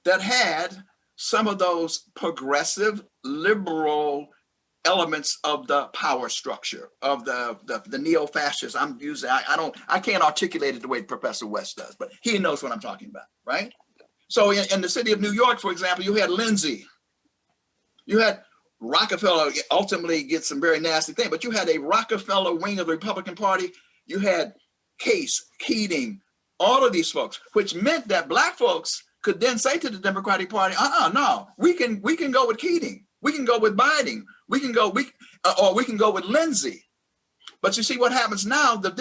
Speaker 3: that had some of those progressive, liberal elements of the power structure of the neo-fascists. I can't articulate it the way Professor West does, but he knows what I'm talking about, right? So in the city of New York, for example, you had Lindsay, you had Rockefeller ultimately get some very nasty thing, but you had a Rockefeller wing of the Republican Party. You had Case, Keating, all of these folks, which meant that Black folks could then say to the Democratic Party, no, we can go with Keating, we can go with Biden, we can go with Lindsay. But you see what happens now, the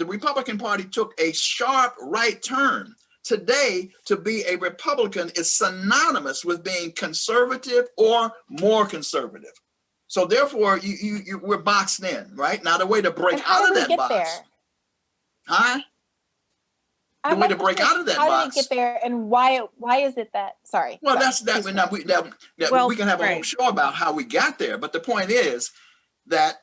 Speaker 3: Republican Party took a sharp right turn. Today, to be a Republican is synonymous with being conservative or more conservative. So therefore, we're boxed in, right? Now the way to break out of that box.
Speaker 2: There?
Speaker 3: Huh? the way to break out of that
Speaker 2: how
Speaker 3: box.
Speaker 2: did it get there, and why is it that? Sorry.
Speaker 3: Well,
Speaker 2: sorry,
Speaker 3: that's that.
Speaker 2: please
Speaker 3: We can have a whole show about how we got there. But the point is that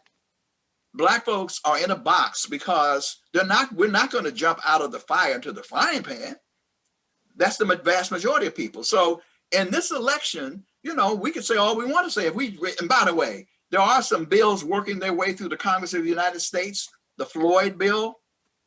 Speaker 3: Black folks are in a box because we're not going to jump out of the fire into the frying pan. That's the vast majority of people. So in this election, we could say all we want to say. And by the way, there are some bills working their way through the Congress of the United States. The Floyd bill,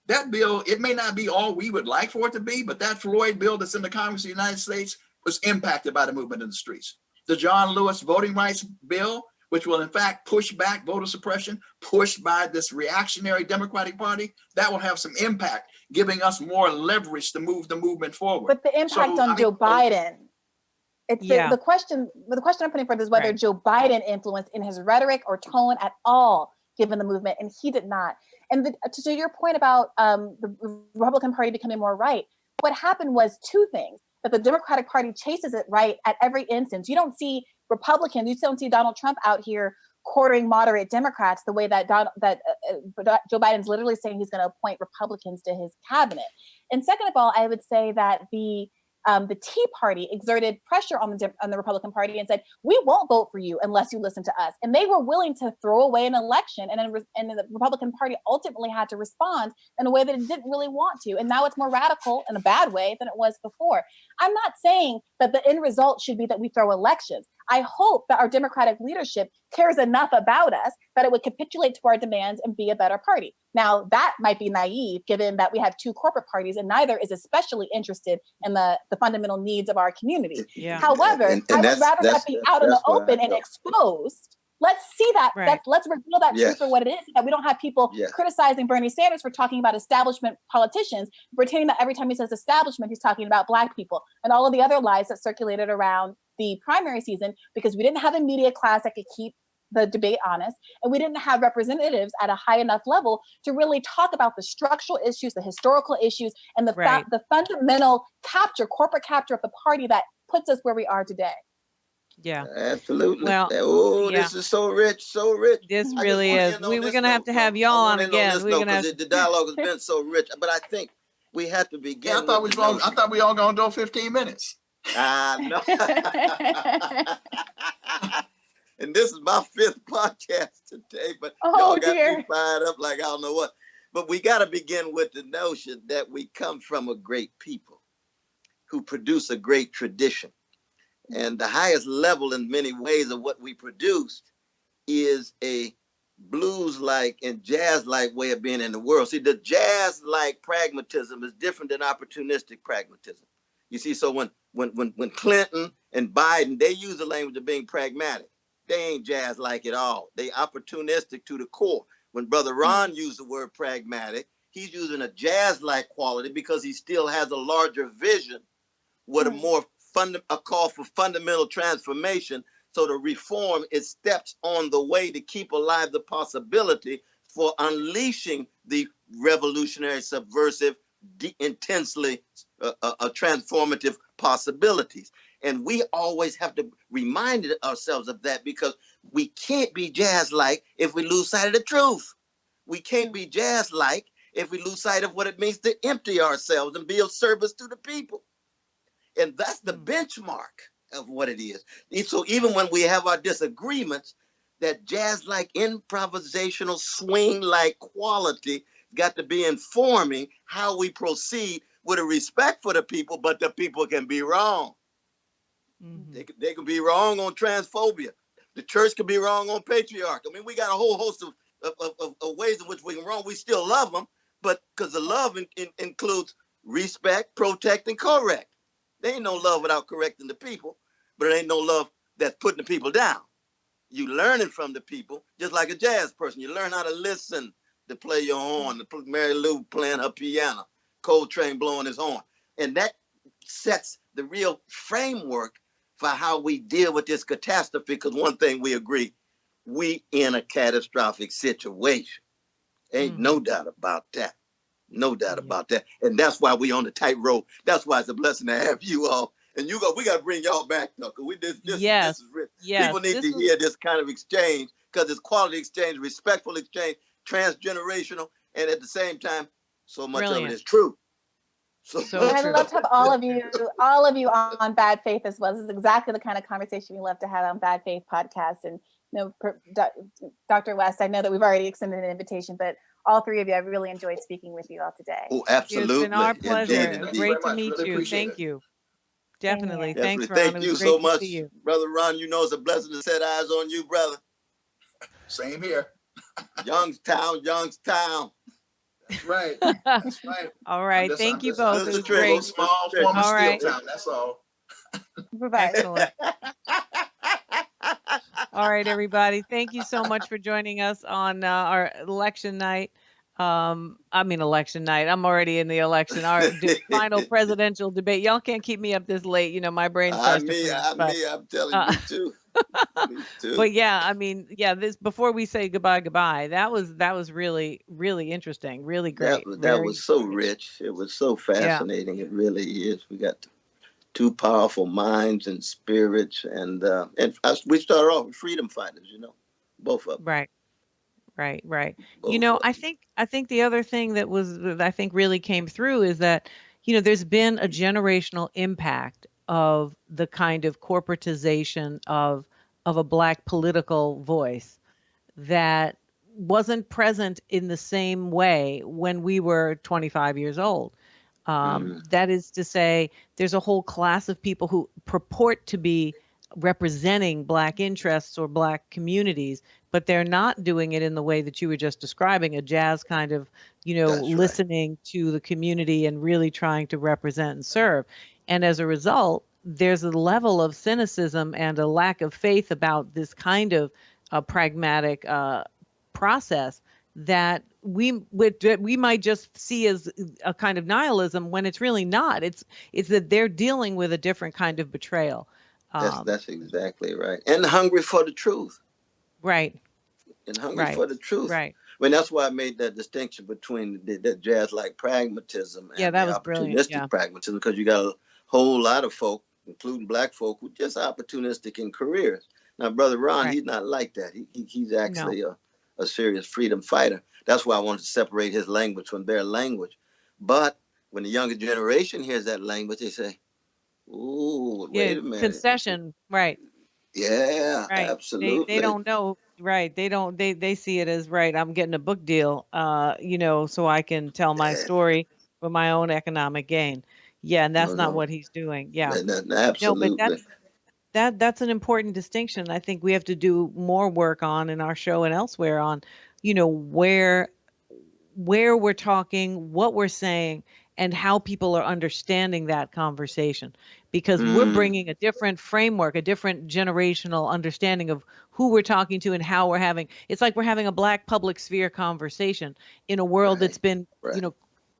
Speaker 3: that bill, it may not be all we would like for it to be, but that Floyd bill that's in the Congress of the United States was impacted by the movement in the streets. The John Lewis voting rights bill, which will in fact push back voter suppression, pushed by this reactionary Democratic Party, that will have some impact, giving us more leverage to move the movement forward.
Speaker 2: But the impact on Joe Biden, it's the question I'm putting forth is whether Joe Biden influenced in his rhetoric or tone at all, given the movement, and he did not. And to your point about the Republican Party becoming more right, what happened was two things: that the Democratic Party chases it right at every instance. You don't see Republicans, you don't see Donald Trump out here quartering moderate Democrats the way that Joe Biden's literally saying he's going to appoint Republicans to his cabinet. And second of all, I would say that the Tea Party exerted pressure on the Republican Party and said, we won't vote for you unless you listen to us. And they were willing to throw away an election. And the Republican Party ultimately had to respond in a way that it didn't really want to. And now it's more radical in a bad way than it was before. I'm not saying that the end result should be that we throw elections. I hope that our Democratic leadership cares enough about us that it would capitulate to our demands and be a better party. Now, that might be naive, given that we have two corporate parties and neither is especially interested in the fundamental needs of our community.
Speaker 1: Yeah.
Speaker 2: However, I would rather that be out in the open and exposed. Let's see that.
Speaker 1: Right.
Speaker 2: Let's reveal that truth for what it is, that we don't have people criticizing Bernie Sanders for talking about establishment politicians, pretending that every time he says establishment, he's talking about Black people, and all of the other lies that circulated around the primary season, because we didn't have a media class that could keep the debate honest, and we didn't have representatives at a high enough level to really talk about the structural issues, the historical issues, and the fundamental corporate capture of the party that puts us where we are today.
Speaker 1: Yeah,
Speaker 4: absolutely.
Speaker 1: Well,
Speaker 4: this is so rich, so rich.
Speaker 1: This really is. We're going to have to have y'all on again. We're going to
Speaker 4: the dialogue has been so rich, but I think we have to begin.
Speaker 3: Yeah, I thought we all going to do 15 minutes.
Speaker 4: No. And this is my 5th podcast today, but y'all got me fired up like I don't know what. But we got to begin with the notion that we come from a great people who produce a great tradition. And the highest level in many ways of what we produced is a blues-like and jazz-like way of being in the world. See, the jazz-like pragmatism is different than opportunistic pragmatism. You see, so when Clinton and Biden, they use the language of being pragmatic. They ain't jazz-like at all. They opportunistic to the core. When Brother Ron used the word pragmatic, he's using a jazz-like quality because he still has a larger vision with a call for fundamental transformation. So to reform, it steps on the way to keep alive the possibility for unleashing the revolutionary, subversive, intensely transformative possibilities. And we always have to remind ourselves of that, because we can't be jazz-like if we lose sight of the truth. We can't be jazz-like if we lose sight of what it means to empty ourselves and be of service to the people. And that's the benchmark of what it is. So even when we have our disagreements, that jazz-like improvisational swing-like quality got to be informing how we proceed with a respect for the people, but the people can be wrong. Mm-hmm. They can be wrong on transphobia. The church can be wrong on patriarchy. I mean, we got a whole host of ways in which we can wrong. We still love them, but because the love includes respect, protect, and correct. There ain't no love without correcting the people, but it ain't no love that's putting the people down. You learning from the people, just like a jazz person. You learn how to listen, to play your horn, to Mary Lou playing her piano, Coltrane blowing his horn. And that sets the real framework for how we deal with this catastrophe, because one thing we agree, we in a catastrophic situation. Ain't no doubt about that. No doubt about that. And that's why we on the tightrope. That's why it's a blessing to have you all. And we got to bring y'all back, though, because this is rich. People need to hear this kind of exchange, because it's quality exchange, respectful exchange, transgenerational, and at the same time, so much of it is true.
Speaker 1: So
Speaker 2: And I
Speaker 1: true.
Speaker 2: love to have all of you on Bad Faith as well. This is exactly the kind of conversation we love to have on Bad Faith podcast. And Dr. West, I know that we've already extended an invitation, but all three of you, I really enjoyed speaking with you all today.
Speaker 4: Oh,
Speaker 1: It's been
Speaker 4: absolutely.
Speaker 1: our
Speaker 4: Indeed,
Speaker 1: pleasure.
Speaker 3: Thank you
Speaker 4: indeed.
Speaker 3: very
Speaker 1: Great to
Speaker 3: much.
Speaker 1: meet
Speaker 3: Really
Speaker 1: you.
Speaker 3: appreciate
Speaker 1: Thank
Speaker 3: it.
Speaker 1: you.
Speaker 2: Same
Speaker 1: Definitely.
Speaker 2: here.
Speaker 1: Thanks,
Speaker 4: Definitely.
Speaker 1: Ron.
Speaker 4: Thank
Speaker 1: It
Speaker 4: you
Speaker 1: was
Speaker 4: so
Speaker 1: great to
Speaker 4: much,
Speaker 1: see you.
Speaker 4: Brother Ron. You know it's a blessing to set eyes on you, brother.
Speaker 3: Same here.
Speaker 4: Youngstown.
Speaker 3: That's right. That's right.
Speaker 1: All
Speaker 3: I'm
Speaker 1: right.
Speaker 3: just,
Speaker 1: Thank
Speaker 3: I'm
Speaker 1: you
Speaker 3: just,
Speaker 1: both.
Speaker 3: I'm
Speaker 1: It
Speaker 3: just
Speaker 1: was
Speaker 3: a little
Speaker 1: great.
Speaker 3: small former
Speaker 1: All
Speaker 3: steel
Speaker 1: right.
Speaker 3: town. That's all.
Speaker 2: Bye-bye.
Speaker 1: Excellent. All right, everybody. Thank you so much for joining us on our election night. Election night. I'm already in the election. Our final presidential debate. Y'all can't keep me up this late. You know, my brain starts to freeze.
Speaker 4: I'm telling
Speaker 1: Uh,
Speaker 4: me too. Me too.
Speaker 1: but yeah, this before we say goodbye, that was really, really interesting. Really great.
Speaker 4: That was
Speaker 1: Very
Speaker 4: so
Speaker 1: rich.
Speaker 4: rich. It was so
Speaker 1: Yeah.
Speaker 4: fascinating. It really is. We got two powerful minds and spirits, and we started off with freedom fighters. Both of them.
Speaker 1: Right. Right.
Speaker 4: Both of
Speaker 1: I
Speaker 4: them.
Speaker 1: think the other thing that I think really came through is that, there's been a generational impact of the kind of corporatization of a Black political voice that wasn't present in the same way when we were 25 years old. That is to say, there's a whole class of people who purport to be representing Black interests or Black communities, but they're not doing it in the way that you were just describing, a jazz kind of,
Speaker 4: That's right.
Speaker 1: listening to the community and really trying to represent and serve. And as a result, there's a level of cynicism and a lack of faith about this kind of pragmatic process that we might just see as a kind of nihilism when it's really not. It's that they're dealing with a different kind of betrayal.
Speaker 4: That's exactly right. And hungry for the truth.
Speaker 1: Right.
Speaker 4: And hungry
Speaker 1: Right.
Speaker 4: for the truth.
Speaker 1: Right.
Speaker 4: I mean, that's why I made that distinction between that jazz-like pragmatism
Speaker 1: Yeah,
Speaker 4: and
Speaker 1: that
Speaker 4: the
Speaker 1: was brilliant.
Speaker 4: opportunistic
Speaker 1: Yeah.
Speaker 4: pragmatism, because you got a whole lot of folk, including Black folk, who just opportunistic in careers. Now, Brother Ron,
Speaker 1: Right.
Speaker 4: he's not like that. He's
Speaker 1: No.
Speaker 4: actually a serious freedom fighter. That's why I wanted to separate his language from their language. But when the younger generation hears that language, they say, "Ooh,
Speaker 1: Yeah.
Speaker 4: wait a minute."
Speaker 1: Concession. Right.
Speaker 4: Yeah,
Speaker 1: Right. They
Speaker 4: absolutely.
Speaker 1: don't know. Right. They see it as right. I'm getting a book deal, so I can tell my
Speaker 4: Yeah,
Speaker 1: story for my own economic gain. Yeah, and that's not
Speaker 4: no.
Speaker 1: what he's doing. Yeah. No, but
Speaker 4: Absolutely.
Speaker 1: that's an important distinction. I think we have to do more work on in our show and elsewhere on, where we're talking, what we're saying, and how people are understanding that conversation. Because we're
Speaker 4: Mm,
Speaker 1: bringing a different framework, a different generational understanding of who we're talking to and how we're having. It's like we're having a Black public sphere conversation in a world that's
Speaker 4: right,
Speaker 1: been,
Speaker 4: right.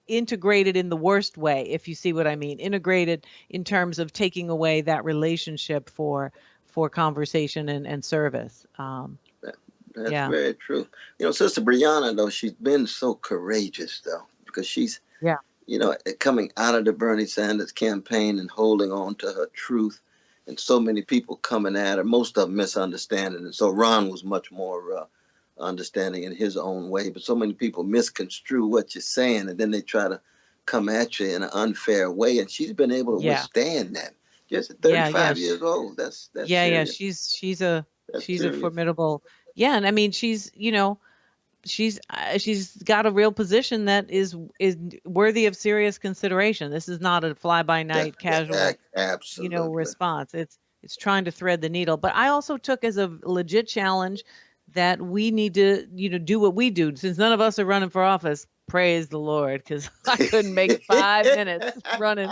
Speaker 1: integrated in the worst way, if you see what I mean. Integrated in terms of taking away that relationship for conversation and service.
Speaker 4: That, that's
Speaker 1: Yeah.
Speaker 4: very true. Sister Briahna, though, she's been so courageous, though, because she's,
Speaker 1: Yeah.
Speaker 4: coming out of the Bernie Sanders campaign and holding on to her truth, and so many people coming at her, most of them misunderstanding. And so Ron was much more understanding in his own way, but so many people misconstrue what you're saying, and then they try to come at you in an unfair way. And she's been able to
Speaker 1: Yeah.
Speaker 4: withstand that. Just at
Speaker 1: Yeah. Yeah.
Speaker 4: 35 years old. That's
Speaker 1: Yeah.
Speaker 4: serious. That's
Speaker 1: She's a
Speaker 4: serious.
Speaker 1: formidable. Yeah, and I mean she's got a real position that is worthy of serious consideration. This is not a fly by night casual,
Speaker 4: Absolutely.
Speaker 1: response. It's trying to thread the needle. But I also took as a legit challenge that we need to, do what we do. Since none of us are running for office, praise the Lord, because I couldn't make 5 minutes running.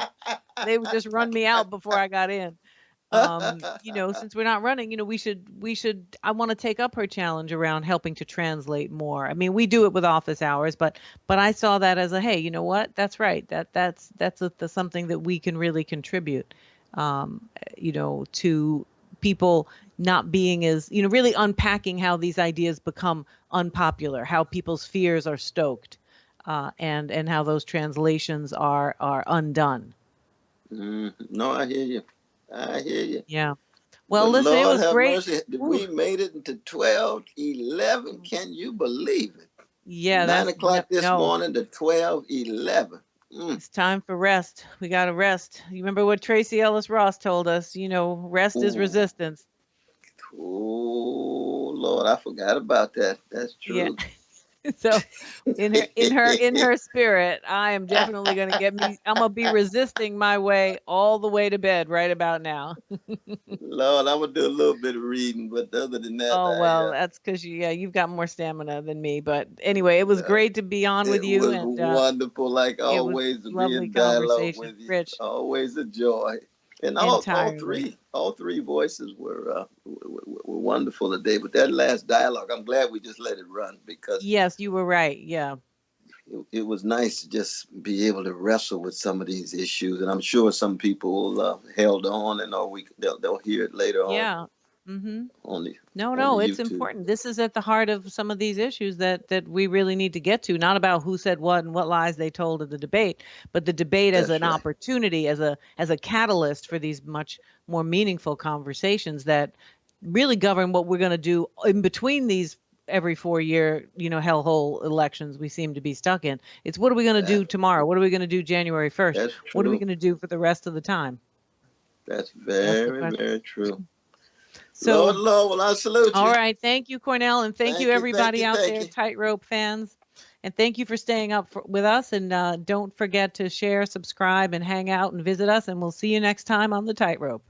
Speaker 1: They would just run me out before I got in. Since we're not running, we should I want to take up her challenge around helping to translate more. I mean, we do it with office hours, but I saw that as a, hey, you know what? That's right. That's something that we can really contribute, to people not being as, really unpacking how these ideas become unpopular, how people's fears are stoked, and how those translations are undone.
Speaker 4: No, I hear you. I hear you.
Speaker 1: Yeah. Well,
Speaker 4: But
Speaker 1: listen, it
Speaker 4: Lord
Speaker 1: was
Speaker 4: have
Speaker 1: great.
Speaker 4: mercy,
Speaker 1: Ooh.
Speaker 4: we made it into 12:11. Can you believe it?
Speaker 1: Yeah,
Speaker 4: 9
Speaker 1: that's no,
Speaker 4: o'clock this
Speaker 1: no.
Speaker 4: morning to 12:11.
Speaker 1: It's time for rest. We got to rest. You remember what Tracy Ellis Ross told us? Rest is
Speaker 4: Ooh.
Speaker 1: resistance.
Speaker 4: Oh Lord, I forgot about that. That's
Speaker 1: Yeah.
Speaker 4: true.
Speaker 1: So in her spirit, I am definitely going to I'm going to be resisting my way all the way to bed right about now.
Speaker 4: Lord, I'm gonna do a little bit of reading, but other than that,
Speaker 1: Oh, well, that's because you've got more stamina than me. But anyway, it was
Speaker 4: uh,
Speaker 1: great to be on with
Speaker 4: it
Speaker 1: you,
Speaker 4: was
Speaker 1: and
Speaker 4: wonderful, like
Speaker 1: it was
Speaker 4: always, to be
Speaker 1: lovely
Speaker 4: in dialogue
Speaker 1: conversation.
Speaker 4: with you.
Speaker 1: Rich,
Speaker 4: Always a joy. And
Speaker 1: entirely.
Speaker 4: all three voices were wonderful today. But that last dialogue, I'm glad we just let it run because
Speaker 1: Yes, you were right. Yeah.
Speaker 4: it was nice to just be able to wrestle with some of these issues. And I'm sure some people held on, and they'll hear it later on
Speaker 1: Yeah. Mm-hmm.
Speaker 4: on the
Speaker 1: No, it's
Speaker 4: YouTube.
Speaker 1: important. This is at the heart of some of these issues that we really need to get to, not about who said what and what lies they told at the debate, but the debate as
Speaker 4: That's
Speaker 1: an
Speaker 4: right.
Speaker 1: opportunity, as a catalyst for these much more meaningful conversations that really govern what we're going to do in between these every 4-year, hellhole elections we seem to be stuck in. It's what are we going to do
Speaker 4: That,
Speaker 1: tomorrow? What are we going to do January 1st?
Speaker 4: that's
Speaker 1: What are we
Speaker 4: true.
Speaker 1: going to do for the rest of the time?
Speaker 4: That's
Speaker 1: That's the
Speaker 4: very,
Speaker 1: question.
Speaker 4: very true. Lord,
Speaker 1: So,
Speaker 4: Lord, well, I salute
Speaker 1: all
Speaker 4: you.
Speaker 1: right. Thank you, Cornel. And thank you,
Speaker 4: Thank you, thank
Speaker 1: everybody
Speaker 4: you,
Speaker 1: out
Speaker 4: thank
Speaker 1: there,
Speaker 4: you.
Speaker 1: Tightrope fans. And thank you for staying up with us. And don't forget to share, subscribe, and hang out and visit us. And we'll see you next time on the Tightrope.